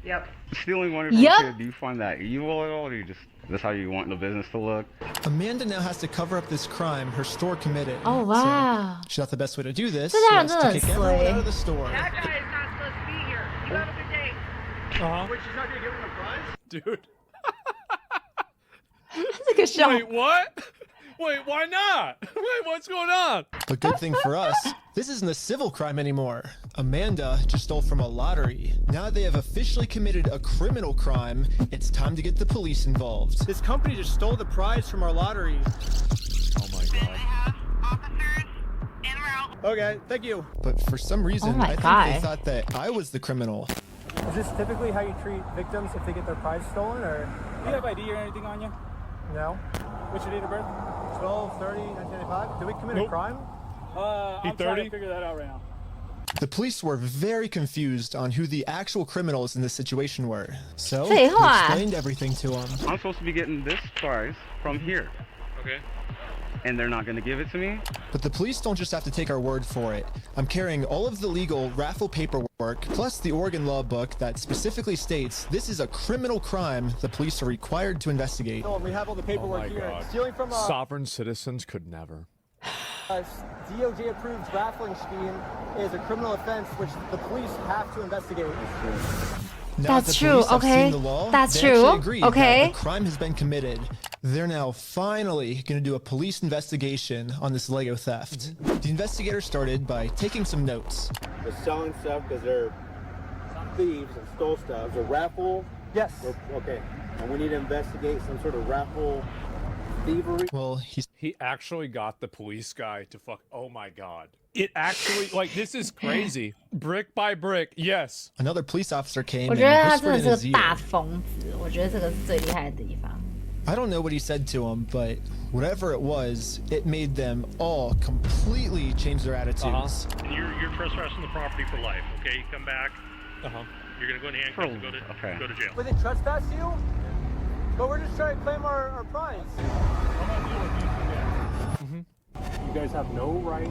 Yep. Stealing one of Yep. your kids, do you find that evil at all, or do you just, that's how you want the business to look? Amanda now has to cover up this crime her store committed. Oh, wow. So she thought the best way to do this 这家人 was 真 to 的很 kick everyone衰 out of the store. That guy is not supposed to be here. You have a good day. Wait, she's not gonna give him a prize? Dude. 这个笑 Wait, what? Wait, why not? Wait, what's going on? But good thing for us, this isn't a civil crime anymore. Amanda just stole from a lottery. Now that they have officially committed a criminal crime, it's time to get the police involved. This company just stole the prize from our lottery. Oh my god. Okay, thank you. But for some reason, my I think God. they thought that I was the criminal. Is this typically how you treat victims if they get their prize stolen, or? Do you have ID or anything on you? No. What's your date of birth? 12/30/1995. Did we commit Nope. a crime? I'm trying to figure that out right now. The police were very confused on who the actual criminals in this situation were. So, 废 we 话 explained everything to them. I'm supposed to be getting this prize from here, Okay. and they're not going to give it to me? But the police don't just have to take our word for it. I'm carrying all of the legal raffle paperwork, plus the Oregon law book that specifically states this is a criminal crime the police are required to investigate. Oh, we have all the paperwork my here. God. Stealing from a Sovereign citizens could never. DOJ-approved raffling scheme is a criminal offense which the police have to investigate. Now That's that the true, police have okay? seen the law, That's they true, actually agree okay? that a crime has been committed. They're now finally going to do a police investigation on this Lego theft. The investigator started by taking some notes. They're selling stuff because they're thieves and stole stuff. It's a raffle? Yes. Okay. And we need to investigate some sort of raffle thievery. Well, He actually got the police guy to fuck. Oh my god. It actually, like, this is crazy. Brick by brick, yes. Another police officer came 我 and 觉得他真 whispered 的 in 是 his 个大 ear. 疯子，我觉得这个是最厉害的地方。 I don't know what he said to him, but whatever it was, it made them all completely change their attitudes. And you're trespassing the property for life. Okay, you come back. Uh-huh. You're gonna go in handcuffs and go to jail. Was it trespass you? But we're just trying to claim our prize. You guys have no right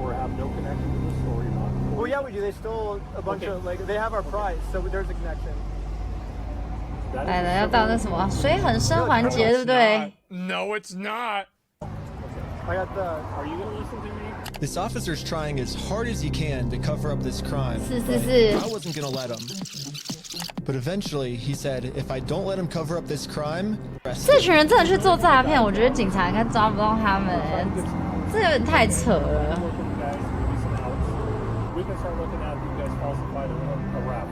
or have no connection to the store. You're not. Well, yeah, we do. They stole a bunch of Lego. They have our prize, so there's a connection. 来了，要到那什么水很深环节，对不对？ No, it's not. I got the. Are you gonna listen to me? This officer's trying as hard as he can to cover up this crime. 是 but 是 I wasn't gonna let him. But eventually, he said, if I don't let him cover up this crime, 这群人真的去做诈骗，我觉得警察应该抓不到他们，这有点太扯了。 We can start looking at you guys falsified a raffle.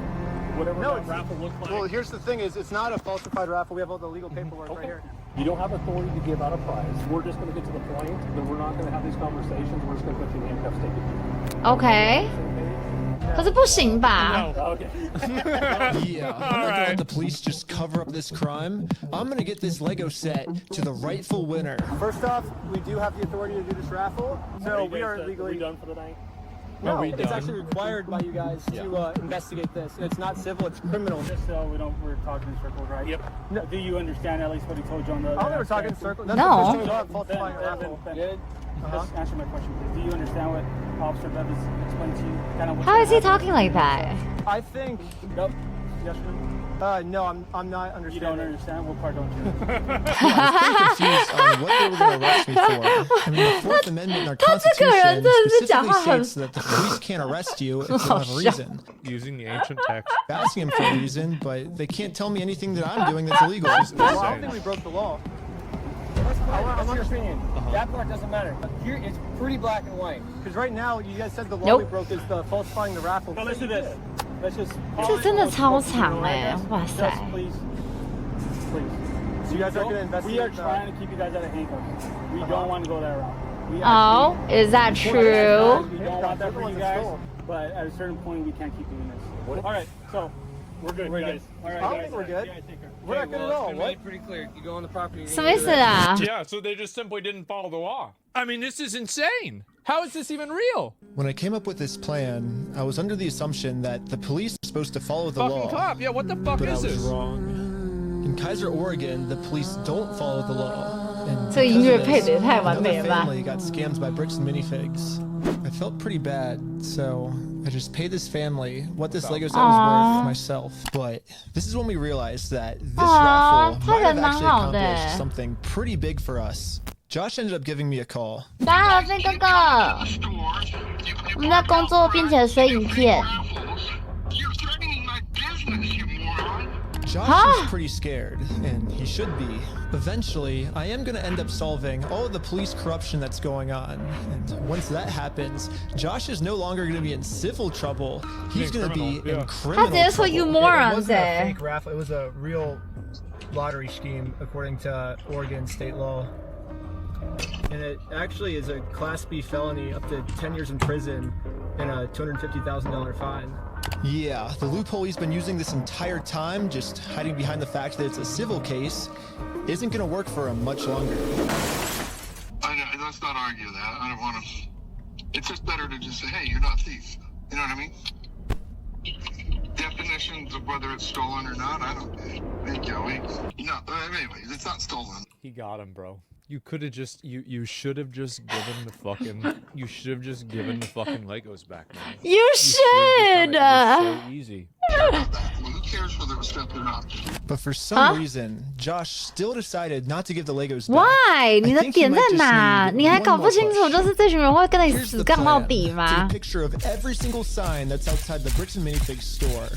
Whatever that raffle looks like. Well, here's the thing: it's not a falsified raffle. We have all the legal paperwork right here. You don't have authority to give out a prize. We're just going to get to the point that we're not going to have these conversations. We're just going to put you in handcuffs, take it. OK，可是不行吧？ Okay. yeah, I'm not gonna let the police just cover up this crime. I'm gonna get this Lego set to the rightful winner. First off, we do have the authority to do this raffle, so we are legally. done for the night? No, it's actually required by you guys to investigate this. It's not civil; it's criminal. Just so we're talking in circles, right? Yep. No, do you understand at least what he told you on the? I don't think we're talking in circles. That's No. the first thing we got, falsifying a raffle. Just answer my question, please. Do you understand what Officer Bevis explained to you? Kind of what's How is he gonna happen? talking like that? I think. Nope. Yes or no? No, I'm not understanding. You don't understand? What part don't you? Yeah, I was pretty confused on what they were going to arrest me for. I mean, the Fourth Amendment in our Constitution specifically states that the police can't arrest you if you don't have a reason. Using the ancient text. Asking him for a reason, but they can't tell me anything that I'm doing that's illegal. Well, I don't think we broke the law. I'm understanding. That part doesn't matter. Here, it's pretty black and white. Because right now, you guys said the law we broke is the falsifying the raffle. No, let's do this. Let's just. 这真的超长哎，哇塞！ Please. So you guys are going to investigate. We are trying to keep you guys out of handcuffs. We don't want to go that route. Oh, is that true? We don't want that for you guys, but at a certain point, we can't keep doing this. All right, so we're good, guys. All right, I don't think we're good. We're not good at all. What? Pretty clear. You go on the property. 什么意思啊？ Yeah, so they just simply didn't follow the law. I mean, this is insane. How is this even real? When I came up with this plan, I was under the assumption that the police are supposed to follow the Fucking law. cop. Yeah, what the fuck But I is was this? wrong. In Kaiser, Oregon, the police don't follow the law. And 这音乐 because of 配的也 this, 太完美 another 了吧！ family got scammed by bricks and minifigs. I felt pretty bad, so I just paid this family what this Lego set was worth myself. But this is when we realized that this raffle might have actually accomplished something pretty big for us. Josh ended up giving me a call. 大家好，这哥哥，我们在工作并且水影片。 Josh is pretty scared, and he should be. Eventually, I am going to end up solving all of the police corruption that's going on. And once that happens, Josh is no longer going to be in civil trouble. He's going to be in criminal trouble. You morons, it wasn't a fake raffle. It was a real lottery scheme, according to Oregon state law. And it actually is a Class B felony, up to 10 years in prison and a $250,000 fine. Yeah, the loophole he's been using this entire time, just hiding behind the fact that it's a civil case, isn't going to work for him much longer. Let's not argue that. I don't want to. It's just better to just say, hey, you're not a thief. You know what I mean? Definitions of whether it's stolen or not, I don't think, Joey. No, anyways, it's not stolen. He got him, bro. You could have just you should have just given the fucking Legos back, man. You should. So easy. Who cares whether it was stolen or not? But for some reason, Josh still decided not to give the Legos back. Why? 你的点在哪？你还搞不清楚，就是这群人会跟你死杠到底吗？ Take a picture of every single sign that's outside the Bricks and Minifigs store.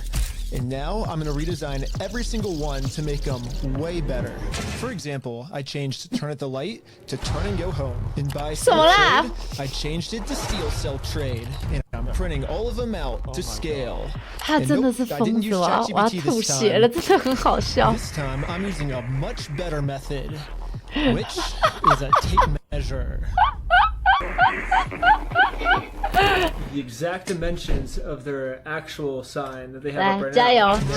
And now I'm going to redesign every single one to make them way better. For example, I changed Turn at the Light to Turn and Go Home. And by Steal Trade, I changed it to Steal Sell Trade. And I'm printing all of them out to scale. And nope, I didn't use ChatGPT this time I'm using a much better method, which is a tape measure. The exact dimensions of their actual sign that they have up right now. Now it's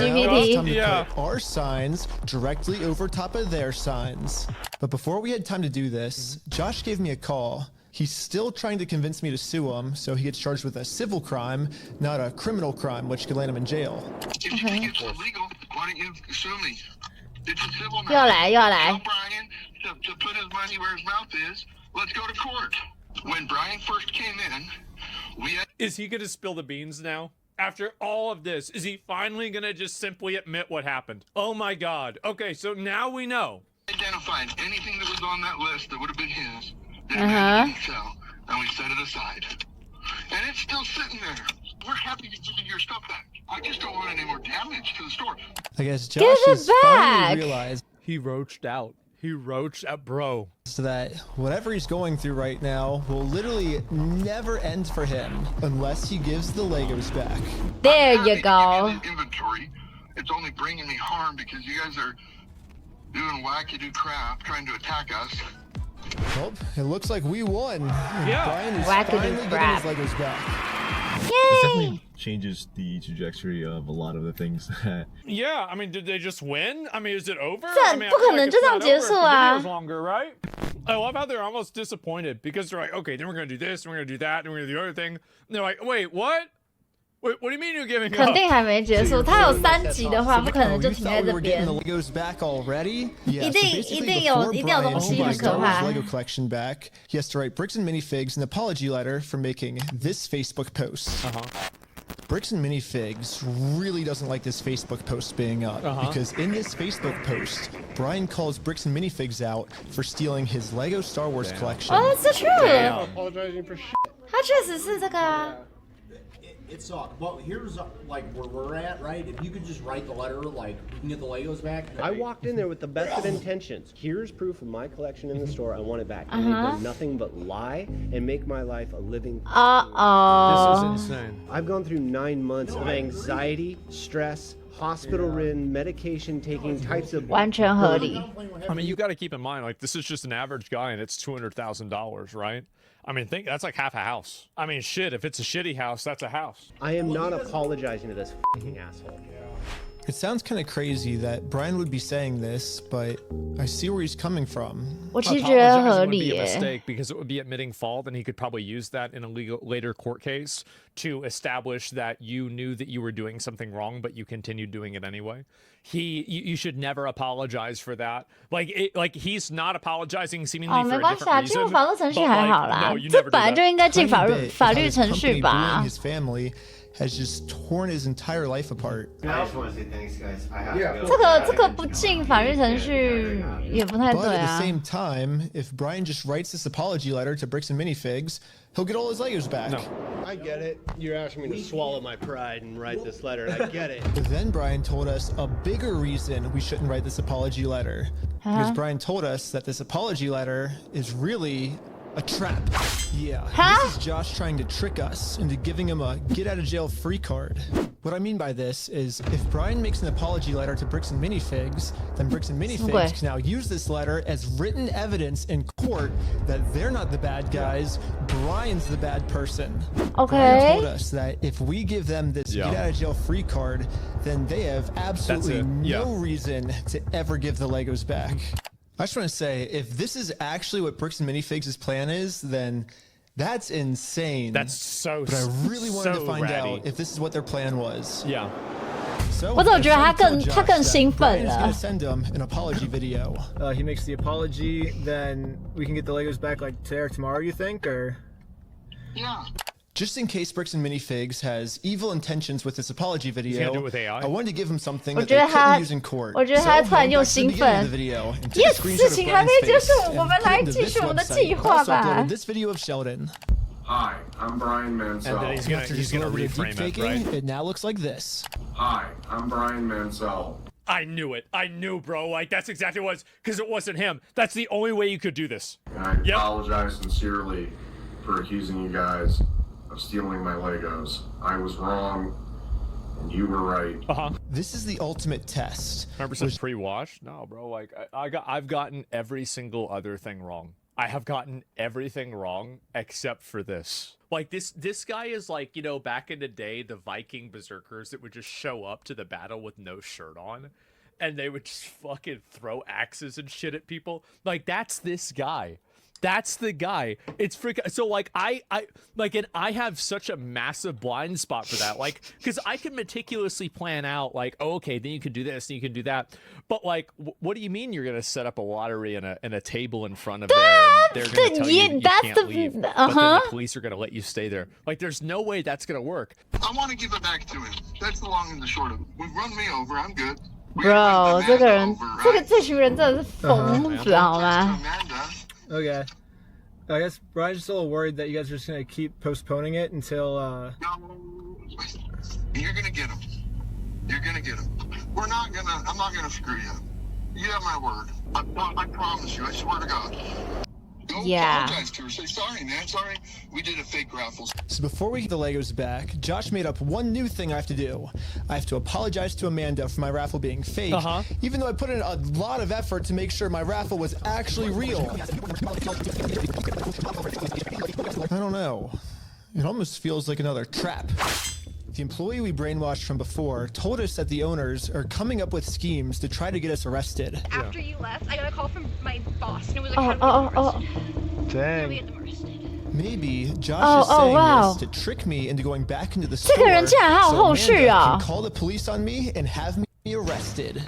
time to put our signs directly over top of their signs. But before we had time to do this, Josh gave me a call. He's still trying to convince me to sue him, so he gets charged with a civil crime, not a criminal crime, which could land him in jail. If you think it's illegal, why don't you sue me? It's a civil matter. 又来。 Tell Brian to put his money where his mouth is. Let's go to court. When Brian first came in, Is he gonna spill the beans now? After all of this, is he finally gonna just simply admit what happened? Oh my god. Okay, so now we know. Identified anything that was on that list that would have been his. And we set it aside. And it's still sitting there. We're happy to give you your stuff back. I just don't want any more damage to the store. I guess Josh has finally realized he roached out. He roached out, bro. So that whatever he's going through right now will literally never end for him unless he gives the Legos back. There you go. Inventory. It's only bringing me harm because you guys are doing wackadoo crap trying to attack us. Well, it looks like we won. Yeah. Brian is finally getting his Legos back. It definitely changes the trajectory of a lot of the things that. Yeah, I mean, did they just win? I mean, is it over? 这不可能就这样结束啊 longer, right? I love how they're almost disappointed because they're like, okay, then we're gonna do this, and we're gonna do that, and we're gonna do the other thing. And they're like, wait, what? Wait, what do you mean you're giving up? 肯定还没结束，它有3集的话，不可能就停在这边。一定有东西很可怕。 Lego collection back. He has to write Bricks and Minifigs an apology letter for making this Facebook post. Bricks and Minifigs really doesn't like this Facebook post being up because in this Facebook post, Brian calls Bricks and Minifigs out for stealing his Lego Star Wars collection. Oh, that's so true. Apologizing for shit. 他确实是这个啊。It sucked. Well, here's like where we're at, right? If you could just write the letter, like we can get the Legos back. I walked in there with the best of intentions. Here's proof of my collection in the store. I want it back. And they've done nothing but lie and make my life a living. This is insane. I've gone through 9 months of anxiety, stress, hospital-ridden, medication-taking types of. 完全合理。 I mean, you got to keep in mind, like, this is just an average guy, and it's $200,000, right? I mean, think that's like half a house. I mean, shit, if it's a shitty house, that's a house. I am not apologizing to this fucking asshole. It sounds kind of crazy that Brian would be saying this, but I see where he's coming from. 我其实觉得合 Apologizing would 理 be a 耶。 mistake because it would be admitting fault, and he could probably use that in a later court case to establish that you knew that you were doing something wrong, but you continued doing it anyway. You should never apologize for that. Like he's not apologizing seemingly 哦， for 没 a 关系啊， different 进入 reason. 法律程序 but 还 like, 好啦 no,，you 这 never 本来 do 就 that. 应该进法 Tiny 律 bit 法律 how his 程序 company 吧 bullying。his family has just torn his entire life apart. I just want to say thanks, guys. I have to go. 这个不进法律程序也不太 But 对 at the 啊。 same time, if Brian just writes this apology letter to Bricks and Minifigs, he'll get all his Legos back. No. I get it. You're asking me to swallow my pride and write this letter, and I get it. But then Brian told us a bigger reason we shouldn't write this apology letter. Because Brian told us that this apology letter is really a trap. Yeah, this is Josh trying to trick us into giving him a get-out-of-jail-free card. What I mean by this is, if Brian makes an apology letter to Bricks and Minifigs, then Bricks and Minifigs can now use this letter as written evidence in court that they're not the bad guys, Brian's the bad person. Brian told us that if we give them this get-out-of-jail-free card, then they have absolutely no reason to ever give the Legos back. I just want to say, if this is actually what Bricks and Minifigs' plan is, then that's insane. That's so. But I really wanted to find ratty. out if this is what their plan was. Yeah. So 我总觉得他更兴奋 Brian's 了 gonna。send him an apology video. He makes the apology, then we can get the Legos back like today or tomorrow, you think, or? Yeah. Just in case Bricks and Minifigs has evil intentions with this apology gonna video, do it with AI? I wanted to give him something 我 that 觉 they 得他 couldn't use in court. 我觉得他突然又兴奋。 Yes， 事情还没结束，我们来继续我们的计划吧。 This video of Sheldon. Hi, I'm Brian Mansell. And then he's gonna reframe it, right? It now looks like this. Hi, I'm Brian Mansell. I knew it. I knew, bro. Like, that's exactly what it was. Because it wasn't him. That's the only way you could do this. And I apologize sincerely for accusing you guys of stealing my Legos. I was wrong, and you were right. This is the ultimate test. 100% pre-washed? No, bro. Like, I've gotten every single other thing wrong. I have gotten everything wrong except for this. Like, this guy is like, you know, back in the day, the Viking berserkers that would just show up to the battle with no shirt on, and they would just fucking throw axes and shit at people. Like, that's this guy. That's the guy. It's freaking. So like I have such a massive blind spot for that. Like, because I can meticulously plan out like, oh, okay, then you can do this, and you can do that. But like, what do you mean you're gonna set up a lottery and a table in front of there? And they're gonna tell you that you can't leave, but then the police are gonna let you stay there. Like, there's no way that's gonna work. I want to give it back to him. That's the long and the short of it. We've run me over. I'm good. Bro， 这个人，这群人真的是疯子，好吗？ Okay. I guess Brian's just a little worried that you guys are just gonna keep postponing it until. You're gonna get him. You're gonna get him. I'm not gonna screw you. You have my word. I promise you. I swear to God. Go apologize to her. Say sorry, man. Sorry. We did a fake raffle. So before we get the Legos back, Josh made up one new thing I have to do. I have to apologize to Amanda for my raffle being fake, even though I put in a lot of effort to make sure my raffle was actually real. I don't know. It almost feels like another trap. The employee we brainwashed from before told us that the owners are coming up with schemes to try to get us arrested. After you left, I got a call from my boss, and it was like, Dang. Maybe Josh is saying this to trick me into going back into the store so Amanda can call the police on me and have me arrested.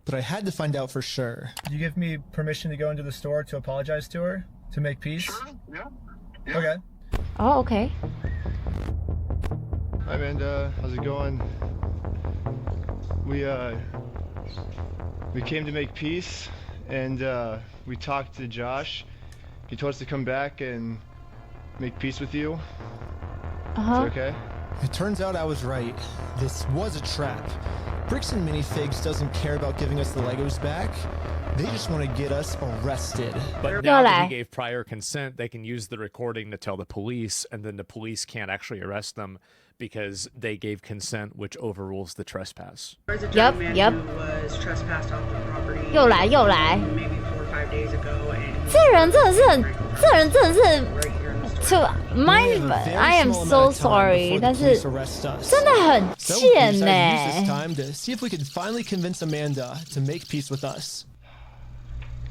But I had to find out for sure. You give me permission to go into the store to apologize to her? To make peace? Sure, yeah. Okay. Oh, okay. Hi Amanda, how's it going? We came to make peace, and we talked to Josh. He told us to come back and make peace with you. Is that okay? It turns out I was right. This was a trap. Bricks and Minifigs doesn't care about giving us the Legos back. They just want to get us arrested. But now that he gave prior consent, they can use the recording to tell the police, and then the police can't actually arrest them because they gave consent, which overrules the trespass. Yep. Who was trespassed off the property. 又来又来。 Maybe 4 or 5 days ago, and 这人真的是 to mind. I am so sorry. 但是真的很贱呢。 Use this time to see if we can finally convince Amanda to make peace with us.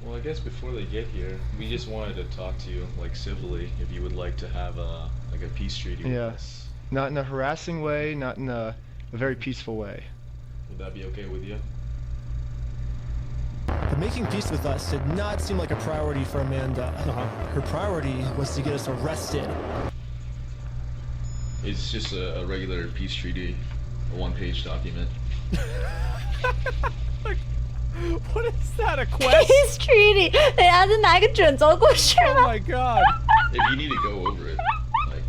Well, I guess before they get here, we just wanted to talk to you, like civilly, if you would like to have a peace treaty with us. Not in a harassing way, not in a very peaceful way. Would that be okay with you? But making peace with us did not seem like a priority for Amanda. Her priority was to get us arrested. It's just a regular peace treaty, a 1-page document. What is that, a quest? Peace treaty. 等下是拿一个卷轴过去吗 Oh my god. If you need to go over it, like,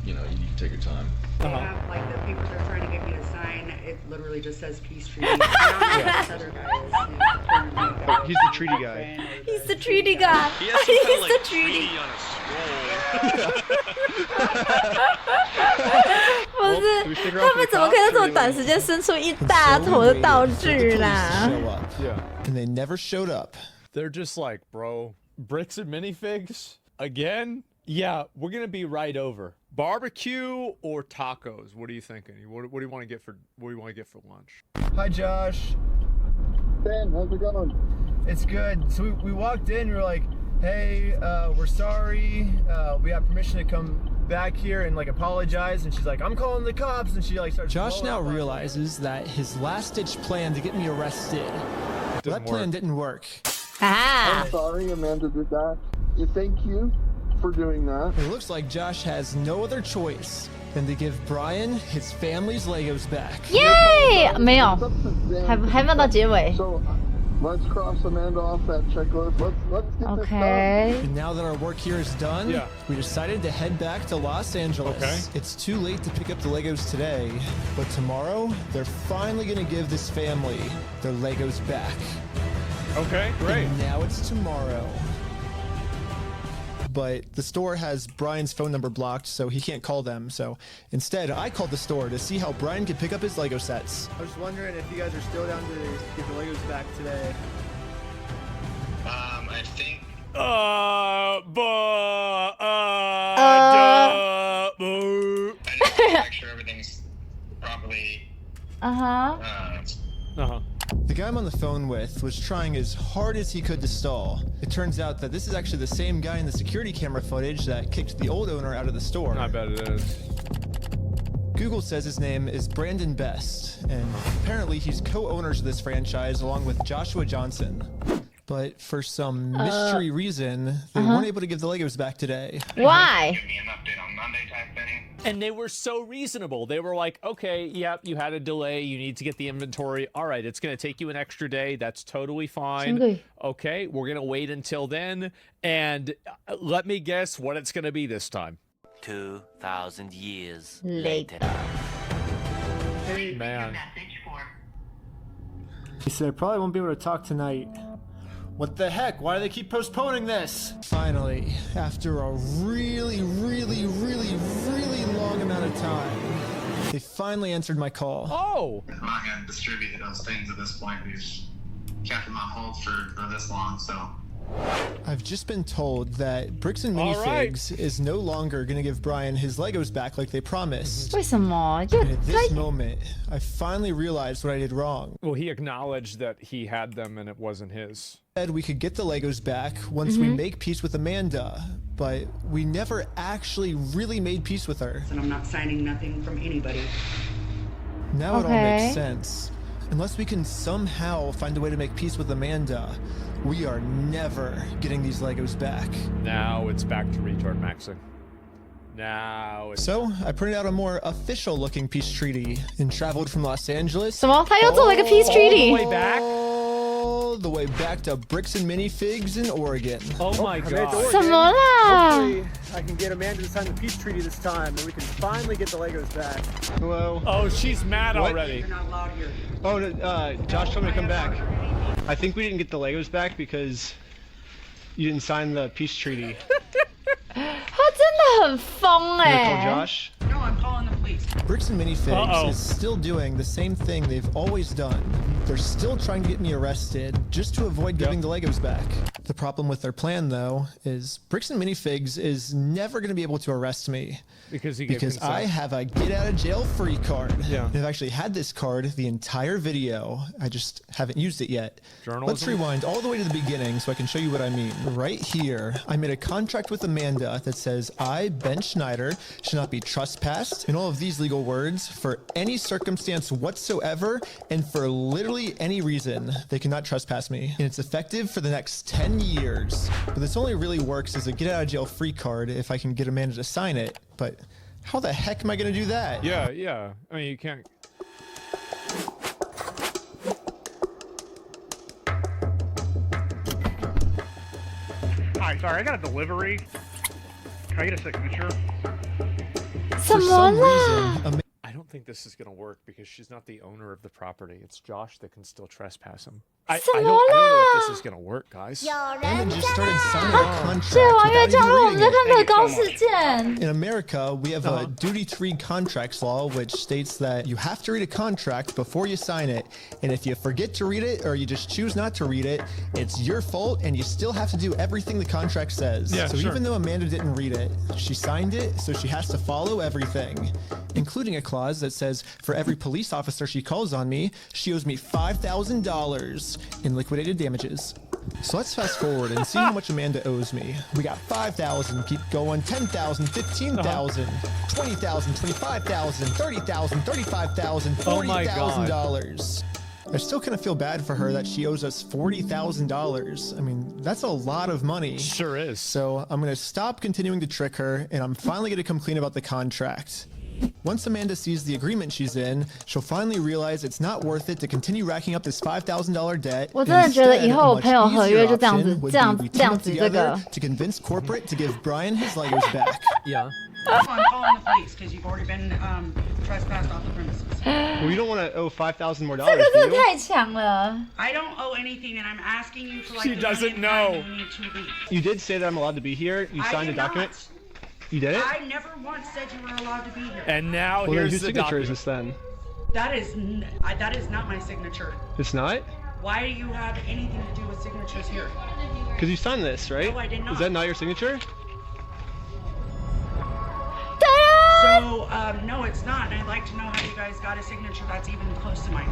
you know, you need to take your time. they have like the papers they're trying to get me to sign. It literally just says peace treaty. I don't know what this other guy is. He's the treaty guy. He's the treaty guy. He has some kind of, He's the treaty. on a scroll. 不是，他们怎么可以在这么短时间生出一大坨的道具啦？ And they never showed up. They're just like, bro, bricks and minifigs again? Yeah, we're gonna be right over. Barbecue or tacos? What are you thinking? What do you want to get for lunch? Hi, Josh. Ben, how's it going? It's good. So we walked in. We were like, "Hey, we're sorry. We have permission to come back here and like apologize." And she's like, "I'm calling the cops." And she like starts. Josh now realizes that his last-ditch plan to get me arrested, that plan didn't work. Ah. I'm sorry Amanda did that. Thank you for doing that. It looks like Josh has no other choice than to give Brian his family's Legos back. Yay! 没有，还没有到结尾。 So let's cross Amanda off that checklist. Let's get this done. And now that our work here is done, we decided to head back to Los Angeles. It's too late to pick up the Legos today, but tomorrow they're finally gonna give this family their Legos back. Okay, great. And now it's tomorrow. But the store has Brian's phone number blocked, so he can't call them. So instead, I called the store to see how Brian could pick up his Lego sets. I was just wondering if you guys are still down to get the Legos back today. I think. I just want to make sure everything's properly. The guy I'm on the phone with was trying as hard as he could to stall. It turns out that this is actually the same guy in the security camera footage that kicked the old owner out of the store. I bet it is. Google says his name is Brandon Best, and apparently he's co-owners of this franchise along with Joshua Johnson. But for some mystery reason, they weren't able to give the Legos back today. Why? Give me an update on Monday type thing. And they were so reasonable. They were like, okay, yep, you had a delay. You need to get the inventory. All right, it's going to take you an extra day. That's totally fine. Okay, we're going to wait until then. And let me guess what it's going to be this time. 2,000 years later. Hey, man. He said I probably won't be able to talk tonight. What the heck? Why do they keep postponing this? Finally, after a really long amount of time, they finally answered my call. Oh! I'm not going to distribute those things at this point. We've kept them on hold for this long, so. I've just been told that Bricks and Minifigs is no longer going to give Brian his Legos back like they promised. 为什么？ And at this moment, I finally realized what I did wrong. Well, he acknowledged that he had them and it wasn't his. Said we could get the Legos back once we make peace with Amanda, but we never actually really made peace with her. And I'm not signing nothing from anybody. Now it all makes sense. Unless we can somehow find a way to make peace with Amanda, we are never getting these Legos back. Now it's back to retard maxing. Now it's... So, I printed out a more official-looking peace treaty and traveled from Los Angeles 什么？他又做了一个 peace treaty？ All the way back? all all the way back to Bricks and Minifigs in Oregon. Oh my god. 什么啦 Hopefully, I can get Amanda to sign the peace treaty this time, and we can finally get the Legos back. Hello. Oh, she's mad already. You're not allowed here. Oh, Josh told me to come back. I think we didn't get the Legos back because you didn't sign the peace treaty. 他真的很疯 You gonna call Josh? No, I'm calling the police. Bricks and Minifigs is still doing the same thing they've always done. They're still trying to get me arrested just to avoid giving the Legos back. The problem with their plan, though, is Bricks and Minifigs is never going to be able to arrest me. Because I have a get-out-of-jail-free card. Yeah. I've actually had this card the entire video. I just haven't used it yet. Let's rewind all the way to the beginning so I can show you what I mean. Right here, I made a contract with Amanda that says I, Ben Schneider, should not be trespassed, and all of these legal words, for any circumstance whatsoever, and for literally any reason. They cannot trespass me. And it's effective for the next 10 years. But this only really works as a get-out-of-jail-free card if I can get Amanda to sign it. But how the heck am I gonna do that? Yeah. I mean, you can't. Hi, sorry, I got a delivery. Can I get a signature? For some reason, I don't think this is gonna work because she's not the owner of the property. It's Josh that can still trespass him. I don't know if this is gonna work, guys. Amanda just started signing a contract without even reading it. In America, we have a duty-free contracts law, which states that you have to read a contract before you sign it. And if you forget to read it or you just choose not to read it, it's your fault and you still have to do everything the contract says. So even though Amanda didn't read it, she signed it, so she has to follow everything, including a clause that says for every police officer she calls on me, she owes me $5,000 in liquidated damages. So let's fast forward and see how much Amanda owes me. We got 5,000, keep going, 10,000, 15,000, 20,000, 25,000, 30,000, 35,000, $40,000. I still kind of feel bad for her that she owes us $40,000. I mean, that's a lot of money. Sure is. So I'm going to stop continuing to trick her, and I'm finally going to come clean about the contract. Once Amanda sees the agreement she's in, she'll finally realize it's not worth it to continue racking up this $5,000 debt. 我真的觉得以后我朋友合约就这样子这个 to convince corporate to give Brian his Legos back. Yeah. I'm calling the police because you've already been trespassed off the premises. Well, you don't want to owe $5,000 more, 这个真的太强了 I don't owe anything, and I'm asking you for like. She doesn't know. You did say that I'm allowed to be here. You signed a document. You did it? I never once said you were allowed to be here. And now well, here's whose the signature document. is this then? That is not my signature. It's not? Why do you have anything to do with signatures here? Because you signed this, right? No, I did not. Is that not your signature? So, no, it's not. And I'd like to know how you guys got a signature that's even close to mine.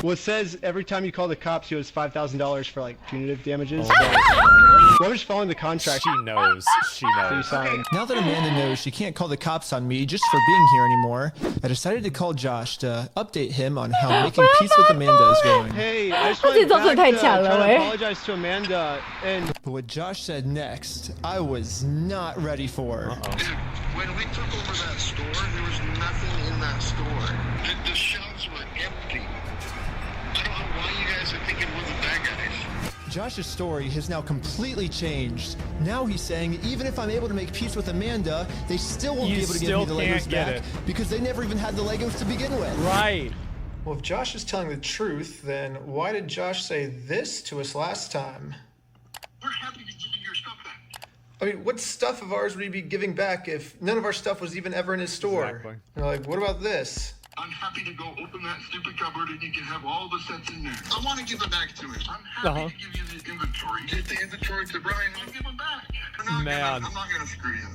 Well, it says every time you call the cops, you owe us $5,000 for like punitive damages. Well, I'm just following the contract. She knows. She knows. Now that Amanda knows she can't call the cops on me just for being here anymore, I decided to call Josh to update him on how making peace with Amanda is going. Hey, I just wanted to apologize to Amanda. But what Josh said next, I was not ready for. When we took over that store, there was nothing in that store. The shelves were empty. I don't know why you guys are thinking we're the bad guys. Josh's story has now completely changed. Now he's saying even if I'm able to make peace with Amanda, they still won't be able to give me the Legos back because they never even had the Legos to begin with. Right. Well, if Josh is telling the truth, then why did Josh say this to us last time? We're happy to give you your stuff back. I mean, what stuff of ours would he be giving back if none of our stuff was even ever in his store? Exactly. And like, what about this? I'm happy to go open that stupid cupboard and you can have all the sets in there. I want to give it back to him. I'm happy to give you the inventory. Give the inventory to Brian and I'll give him back. Man. I'm not going to screw you.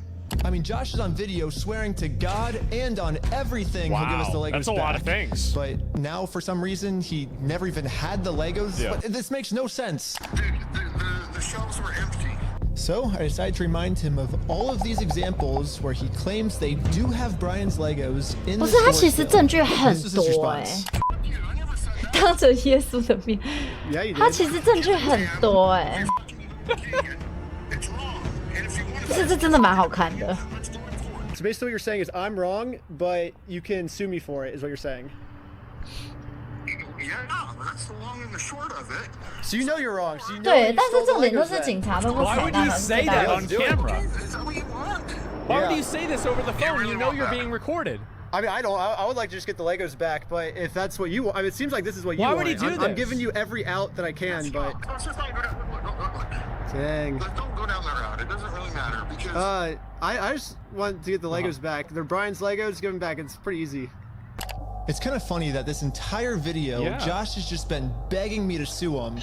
I mean, Josh is on video swearing to God and on everything he'll give us the Legos back. That's a lot of things. But now, for some reason, he never even had the Legos. Yeah. But this makes no sense. Dude, the shelves were empty. So I decided to remind him of all of these examples where he claims they do have Brian's Legos in the store. 不是，他其实证据很 This was his 多 response. 当着耶稣的面，他其实证据很多不是，这真的蛮好看的。 So basically what you're saying is I'm wrong, but you can sue me for it, is what you're saying. So you know you're wrong. So you know 对，但是重点就是警察都不采纳 Why would you say that on camera? Is that what you want? Why would you say this over the phone? You know you're being recorded. I mean, I don't. I would like to just get the Legos back, but if that's what you want, I mean, it seems like this is what you want. Why would he do this? I'm giving you every out that I can, but. Dang. Don't go down that route. It doesn't really matter because. I just want to get the Legos back. They're Brian's Legos. Give them back. It's pretty easy. It's kind of funny that this entire video, Josh has just been begging me to sue him.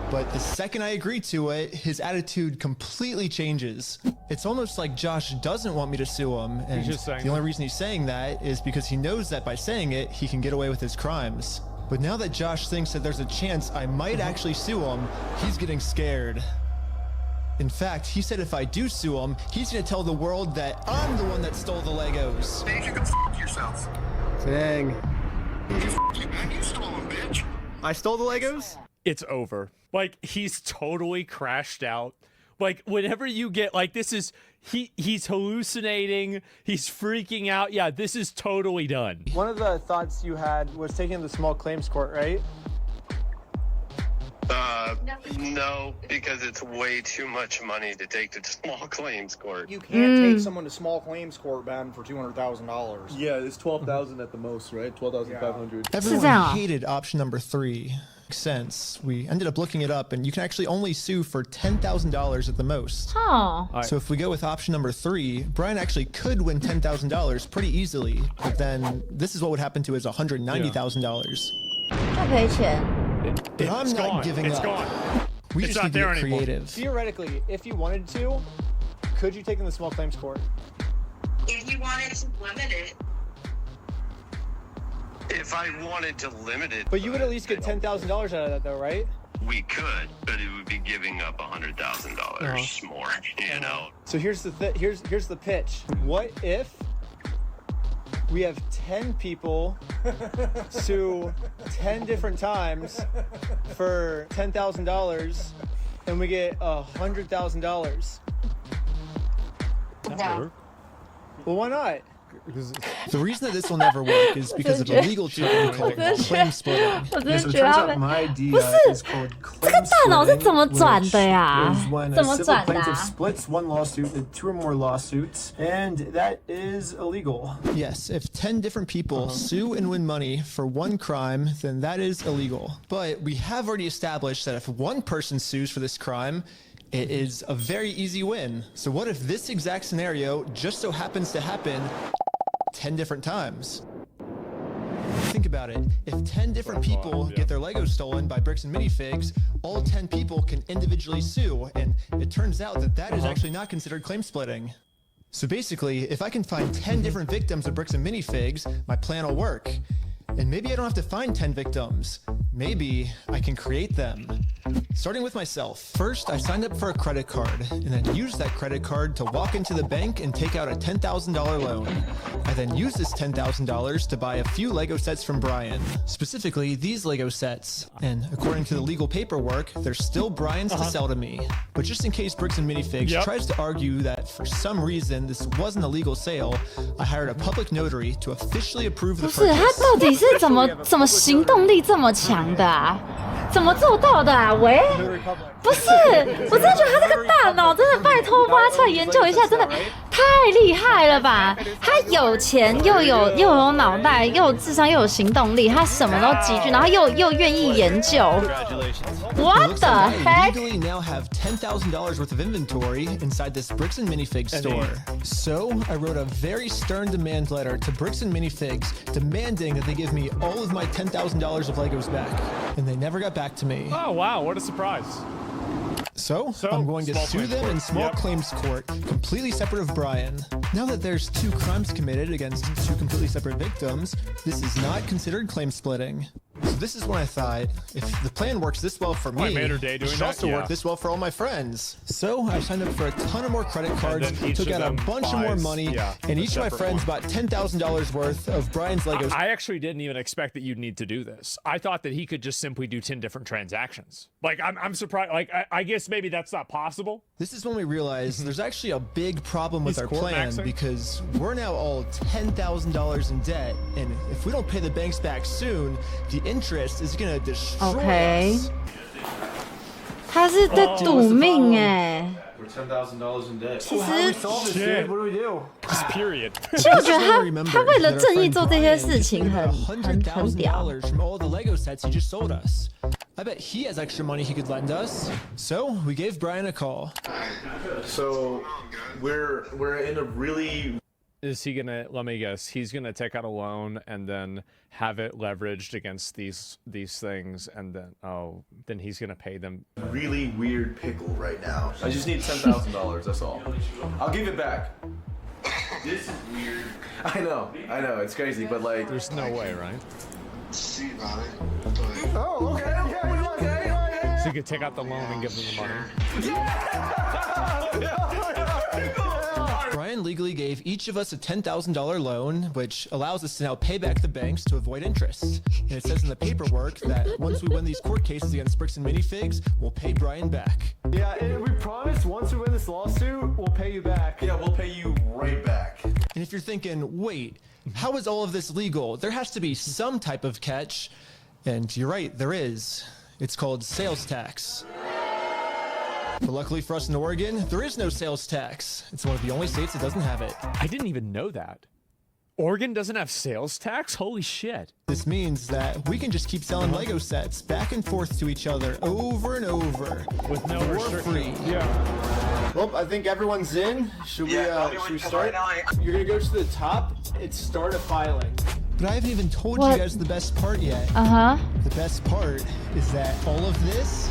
But the second I agree to it, his attitude completely changes. It's almost like Josh doesn't want me to sue him, and the only reason he's saying that is because he knows that by saying it, he can get away with his crimes. But now that Josh thinks that there's a chance I might actually sue him, he's getting scared. In fact, he said if I do sue him, he's gonna tell the world that I'm the one that stole the Legos. You can f*** yourself. Dang. You stole them, bitch. I stole the Legos? It's over. Like, he's totally crashed out. Like, whenever you get, like, this is, he's hallucinating, he's freaking out. Yeah, this is totally done. One of the thoughts you had was taking the small claims court, right? No, because it's way too much money to take to small claims court. You can't take someone to small claims court, man, for $200,000. Yeah, it's 12,000 at the most, right? 12,500. Everyone hated option number 3. Makes sense. We ended up looking it up, and you can actually only sue for $10,000 at the most. Oh. So if we go with option number 3, Brian actually could win $10,000 pretty easily. But then this is what would happen to his $190,000. But I'm not giving up. We just need to get creative. Theoretically, if you wanted to, could you take in the small claims court? If you wanted to limit it. If I wanted to limit it. But you would at least get $10,000 out of that, though, right? We could, but it would be giving up $100,000 more, you know? So here's the here's the pitch. What if we have 10 people sue 10 different times for $10,000 and we get $100,000? No. Well, why not? The reason that this will never work is because of a legal term called claim splitting. Yeah, so it turns out my idea is called claim splitting, which is when a civil plaintiff splits one lawsuit into 2 or more lawsuits, and that is illegal. Yes, if 10 different people sue and win money for one crime, then that is illegal. But we have already established that if one person sues for this crime, it is a very easy win. So what if this exact scenario just so happens to happen 10 different times? Think about it. If 10 different people get their Legos stolen by Bricks and Minifigs, all 10 people can individually sue, and it turns out that that is actually not considered claim splitting. So basically, if I can find 10 different victims of Bricks and Minifigs, my plan will work. And maybe I don't have to find 10 victims. Maybe I can create them. Starting with myself. First, I signed up for a credit card and then used that credit card to walk into the bank and take out a $10,000 loan. I then used this $10,000 to buy a few Lego sets from Brian. Specifically, these Lego sets. And according to the legal paperwork, they're still Brian's to sell to me. But just in case Bricks and Minifigs tries to argue that for some reason this wasn't a legal sale, I hired a public notary to officially approve the purchase. 他到底是怎么行动力这么强的啊？怎么做到的啊？喂，不是，我真的觉得他这个大脑真的拜托挖出来研究一下，真的太厉害了吧！他有钱又有脑袋，又有智商又有行动力，他什么都集聚，然后又愿意研究。What the heck? Legally now have $10,000 worth of inventory inside this Bricks and Minifigs store. So I wrote a very stern demand letter to Bricks and Minifigs demanding that they give me all of my $10,000 of Legos back. And they never got back to me. Oh, wow. What a surprise. So I'm going to sue them in small claims court, completely separate of Brian. Now that there's 2 crimes committed against 2 completely separate victims, this is not considered claim splitting. So this is when I thought, if the plan works this well for me, it should also work this well for all my friends. So I signed up for a ton of more credit cards, took out a bunch of more money, and each of my friends bought $10,000 worth of Brian's Legos. I actually didn't even expect that you'd need to do this. I thought that he could just simply do 10 different transactions. Like, I'm surprised. Like, I guess maybe that's not possible. This is when we realized there's actually a big problem with our plan because we're now all $10,000 in debt, and if we don't pay the banks back soon, the interest is gonna destroy us. 他是在赌命哎。 We're $10,000 in debt. 其实 What do we do? Just period. 其实我觉得他为了正义做这些事情很屌。 from all the Lego sets he just sold us. I bet he has extra money he could lend us. So we gave Brian a call. So we're in a really. Is he gonna? Let me guess. He's gonna take out a loan and then have it leveraged against these things, and then he's gonna pay them. Really weird pickle right now. I just need $10,000. That's all. I'll give it back. This is weird. I know. It's crazy, but like, there's no way, right? See about it. Oh, okay. So you could take out the loan and give them the money. Brian legally gave each of us a $10,000 loan, which allows us to now pay back the banks to avoid interest. And it says in the paperwork that once we win these court cases against Bricks and Minifigs, we'll pay Brian back. Yeah, and we promise once we win this lawsuit, we'll pay you back. Yeah, we'll pay you right back. And if you're thinking, wait, how is all of this legal? There has to be some type of catch. And you're right, there is. It's called sales tax. But luckily for us in Oregon, there is no sales tax. It's one of the only states that doesn't have it. I didn't even know that. Oregon doesn't have sales tax? Holy shit. This means that we can just keep selling Lego sets back and forth to each other over and over. With no free. Yeah. Well, I think everyone's in. Should we start? You're gonna go to the top. It's start a filing. But I haven't even told you guys the best part yet. The best part is that all of this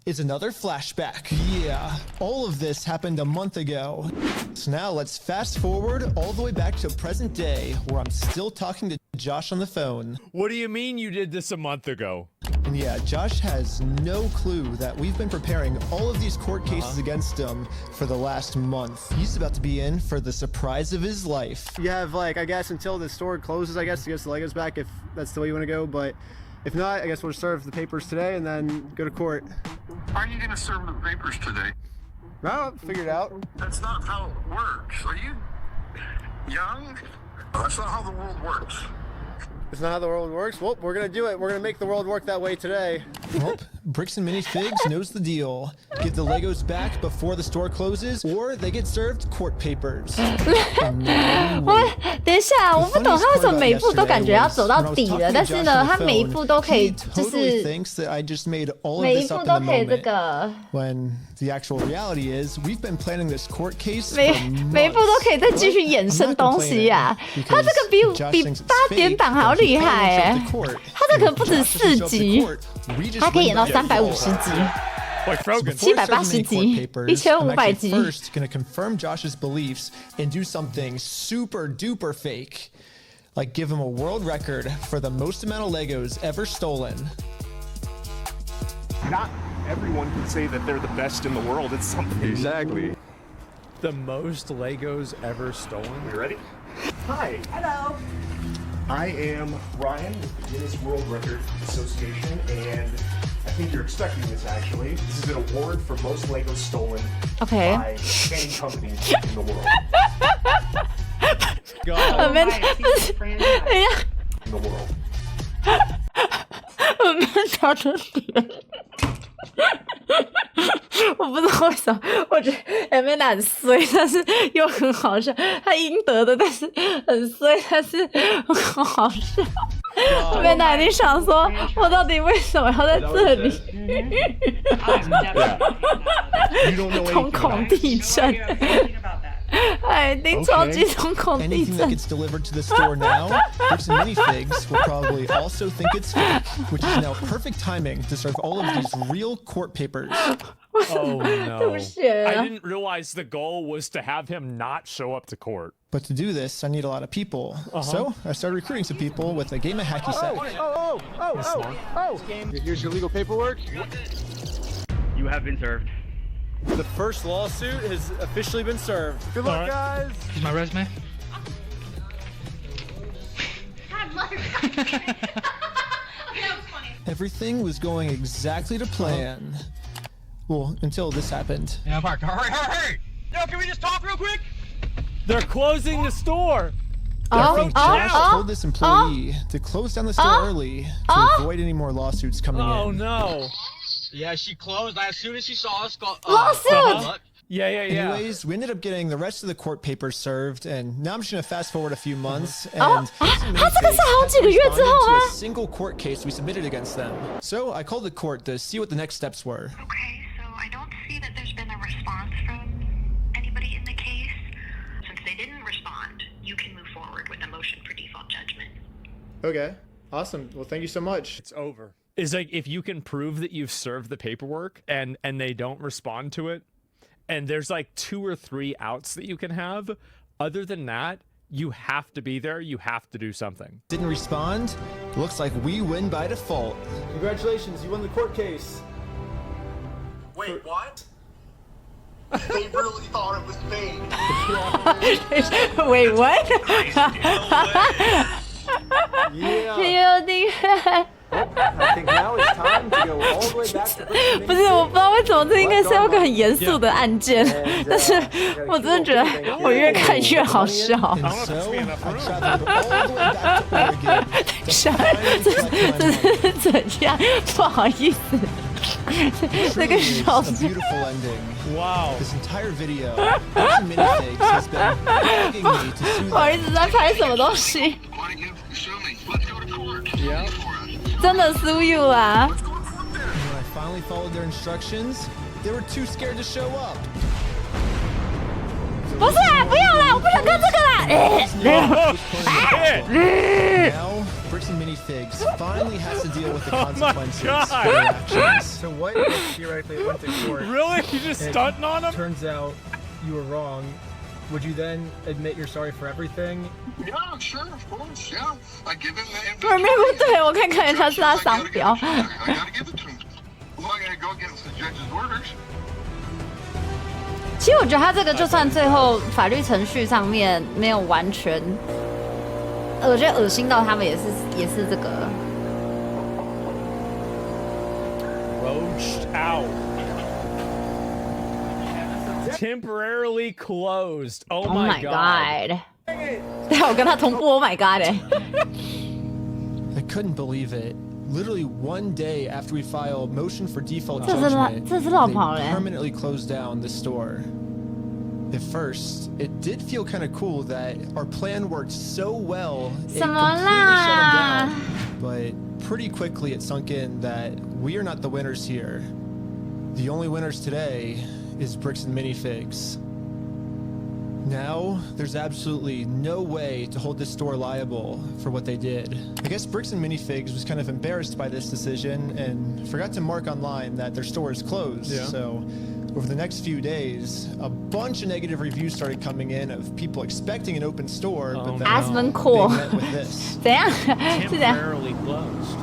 is another flashback. Yeah, all of this happened a month ago. So now let's fast forward all the way back to present day where I'm still talking to Josh on the phone. What do you mean you did this a month ago? And yeah, Josh has no clue that we've been preparing all of these court cases against him for the last month. He's about to be in for the surprise of his life. You have, like, I guess until the store closes, I guess, to get the Legos back if that's the way you want to go. But if not, I guess we'll serve the papers today and then go to court. How are you going to serve the papers today? Well, figure it out. That's not how it works. Are you young? That's not how the world works. It's not how the world works? Well, we're going to do it. We're going to make the world work that way today. Well, Bricks and Minifigs knows the deal. Give the Legos back before the store closes, or they get served court papers. 等一下，我不懂他为什么每一步都感觉要走到底了，但是呢，他每一步都可以就是每一步都可以这个。When the actual reality is, we've been planning this court case. 每一步都可以再继续衍生东西呀。他这个比8点档还要厉害哎，他这可能不止4集，他可以演到350集。780集，1500集。First, gonna confirm Josh's beliefs and do something super duper fake, like give him a world record for the most amount of Legos ever stolen. Not everyone can say that they're the best in the world at something. Exactly. The most Legos ever stolen. You ready? Hi. Hello. I am Ryan with the Guinness World Record Association, and I think you're expecting this actually. This is an award for most Legos stolen by any company in the world. God. In the world. 我们找着点，我不知道为什么，我觉得 Amanda 很衰，但是又很好笑。他应得的，但是很衰，但是很好笑。Amanda 一定想说，我到底为什么要在这里？瞳孔地震。哎，一定超级瞳孔地 Anything that 震。 gets delivered to the store now, Bricks and Minifigs will probably also think it's fake, which is now perfect timing to serve all of these real court papers. Oh no. 对不起。 I didn't realize the goal was to have him not show up to court. But to do this, I need a lot of people. So I started recruiting some people with a game of hacky sack. Here's your legal paperwork. You have been served. The first lawsuit has officially been served. Good luck, guys. Here's my resume. Everything was going exactly to plan. Well, until this happened. Yeah, Mark, hurry! Yo, can we just talk real quick? They're closing the store. Josh told this employee to close down the store early to avoid any more lawsuits coming in. Oh no. Yeah, she closed as soon as she saw us. Lawsuit! Yeah. Anyways, we ended up getting the rest of the court papers served, and now I'm just gonna fast forward a few months and to a single court case we submitted against them. So I called the court to see what the next steps were. Okay, so I don't see that there's been a response from anybody in the case. Since they didn't respond, you can move forward with a motion for default judgment. Okay, awesome. Well, thank you so much. It's over. Is like if you can prove that you've served the paperwork and they don't respond to it, and there's like 2 or 3 outs that you can have. Other than that, you have to be there. You have to do something. Didn't respond? Looks like we win by default. Congratulations, you won the court case. Wait, what? They really thought it was me. Wait, what? Yeah. I think now it's time to go all the way back to 不是，我不知道为什么这应该是要个很严肃的案件，但是我真的觉得我越看越好笑。这是怎样？不好意思，这个手势。 Wow. This entire video, Minifigs has been begging me to sue them. 不好意思，在拍什么东西？ 真的 sue you 啦！ When I finally followed their instructions, they were too scared to show up. 不是啊，不要啦，我不想看这个啦。 Now, Bricks and Minifigs finally has to deal with the consequences of their actions. So what if theoretically went to court? Really? You just stunting on him? Turns out you were wrong. Would you then admit you're sorry for everything? Yeah, sure, of course, yeah. I give him the 不是，不对，我看看他是他商标。 I gotta give it to him. Well, I gotta go against the judge's orders. 其实我觉得他这个就算最后法律程序上面没有完全，我觉得恶心到他们也是这个。 Roached out. Temporarily closed. Oh my god. 对，我跟他同步。Oh my god! I couldn't believe it. Literally one day after we filed motion for default judgment, they permanently closed down the store. At first, it did feel kind of cool that our plan worked so well, it completely shut them down. But pretty quickly it sunk in that we are not the winners here. The only winners today is Bricks and Minifigs. Now, there's absolutely no way to hold this store liable for what they did. I guess Bricks and Minifigs was kind of embarrassed by this decision and forgot to mark online that their store is closed. Yeah. So, over the next few days, a bunch of negative reviews started coming in of people expecting an open store, but then they met with this. 怎样？是怎样？ Temporarily closed.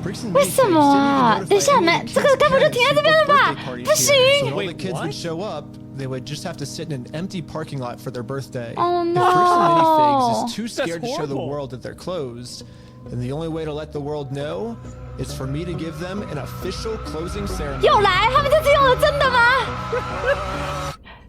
为什么啊？等一下，这个根本就停在这边了吧？不行。 So when all the kids would show up, they would just have to sit in an empty parking lot for their birthday. Oh no! If Bricks and Minifigs is too scared to show the world that they're closed, then the only way to let the world know is for me to give them an official closing ceremony. 又来，他们这次用了真的吗？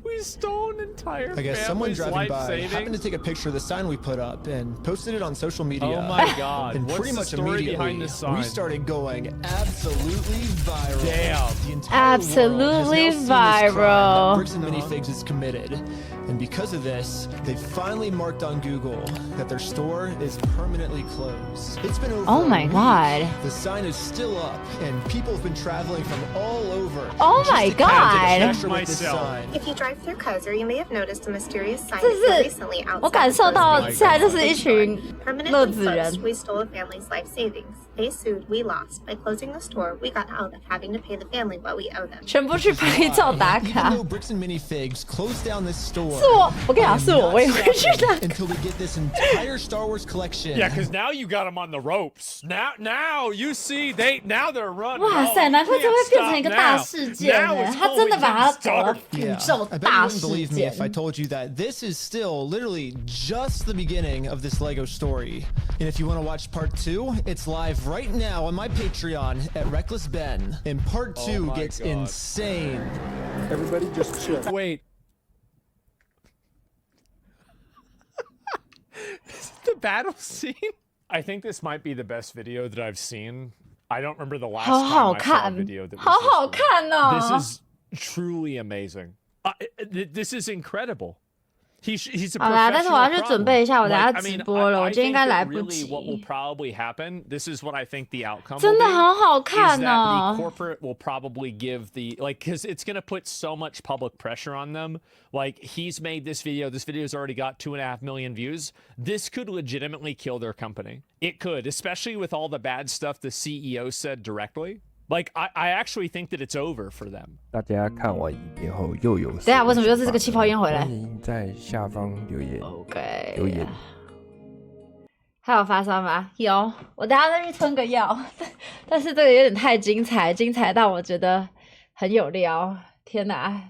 We stole an entire I guess someone family's driving life by savings. happened to take a picture of the sign we put up and posted it on social media. Oh my god. And What's pretty the much story immediately, behind this sign? we started going absolutely viral. Damn. The entire Absolutely world has now seen this crime viral. that Bricks and Minifigs is committed. And because of this, they finally marked on Google that their store is permanently closed. It's been over Oh my god. The sign is still up, and people have been traveling from all over. Oh my god. Myself. If you drive through your Kaiser, you may have noticed a mysterious sign 这是 recently outside 我感受到现在就是一群乐子人。 We stole a family's life savings. They sued, we lost. By closing the store, we got out of having to pay the family what we owe them. 全部去拍照打卡。 Even though Bricks and Minifigs closed down this store, 是我跟你讲，是我也会去的。 Until we get this entire Star Wars collection. Yeah, because now you got them on the ropes. Now you see now they're running. 哇塞，难怪这会变成一个大事件呢。他真的把它搞了宇宙大事 Believe me 件。 if I told you that this is still literally just the beginning of this Lego story. And if you want to watch part 2, it's live right now on my Patreon at Reckless Ben. And part 2 gets insane. Everybody just chill. Wait. Is it the battle scene? I think this might be the best video that I've seen. I don't remember the last time I saw a video that was 好好看哦。 This is truly amazing. This is incredible. He's a 好啦，但是我要去 professional 准备一下，我等下 problem. 直播了，我今天应该来不 Really, what will 及。 probably happen? This is what I think the outcome. 真的 will be, 好好 is 看 that 哦 the。 corporate will probably give the because it's gonna put so much public pressure on them. Like he's made this video. This video's already got 2.5 million views. This could legitimately kill their company. It could, especially with all the bad stuff the CEO said directly. Like I actually think that it's over for them. 大家看完影片后又有等下为什么又是这个气泡烟回来？欢迎在下方留言。OK。留言。还有发烧吗？有，我等下再去吞个药。但是这个有点太精彩，精彩到我觉得很有料。天哪！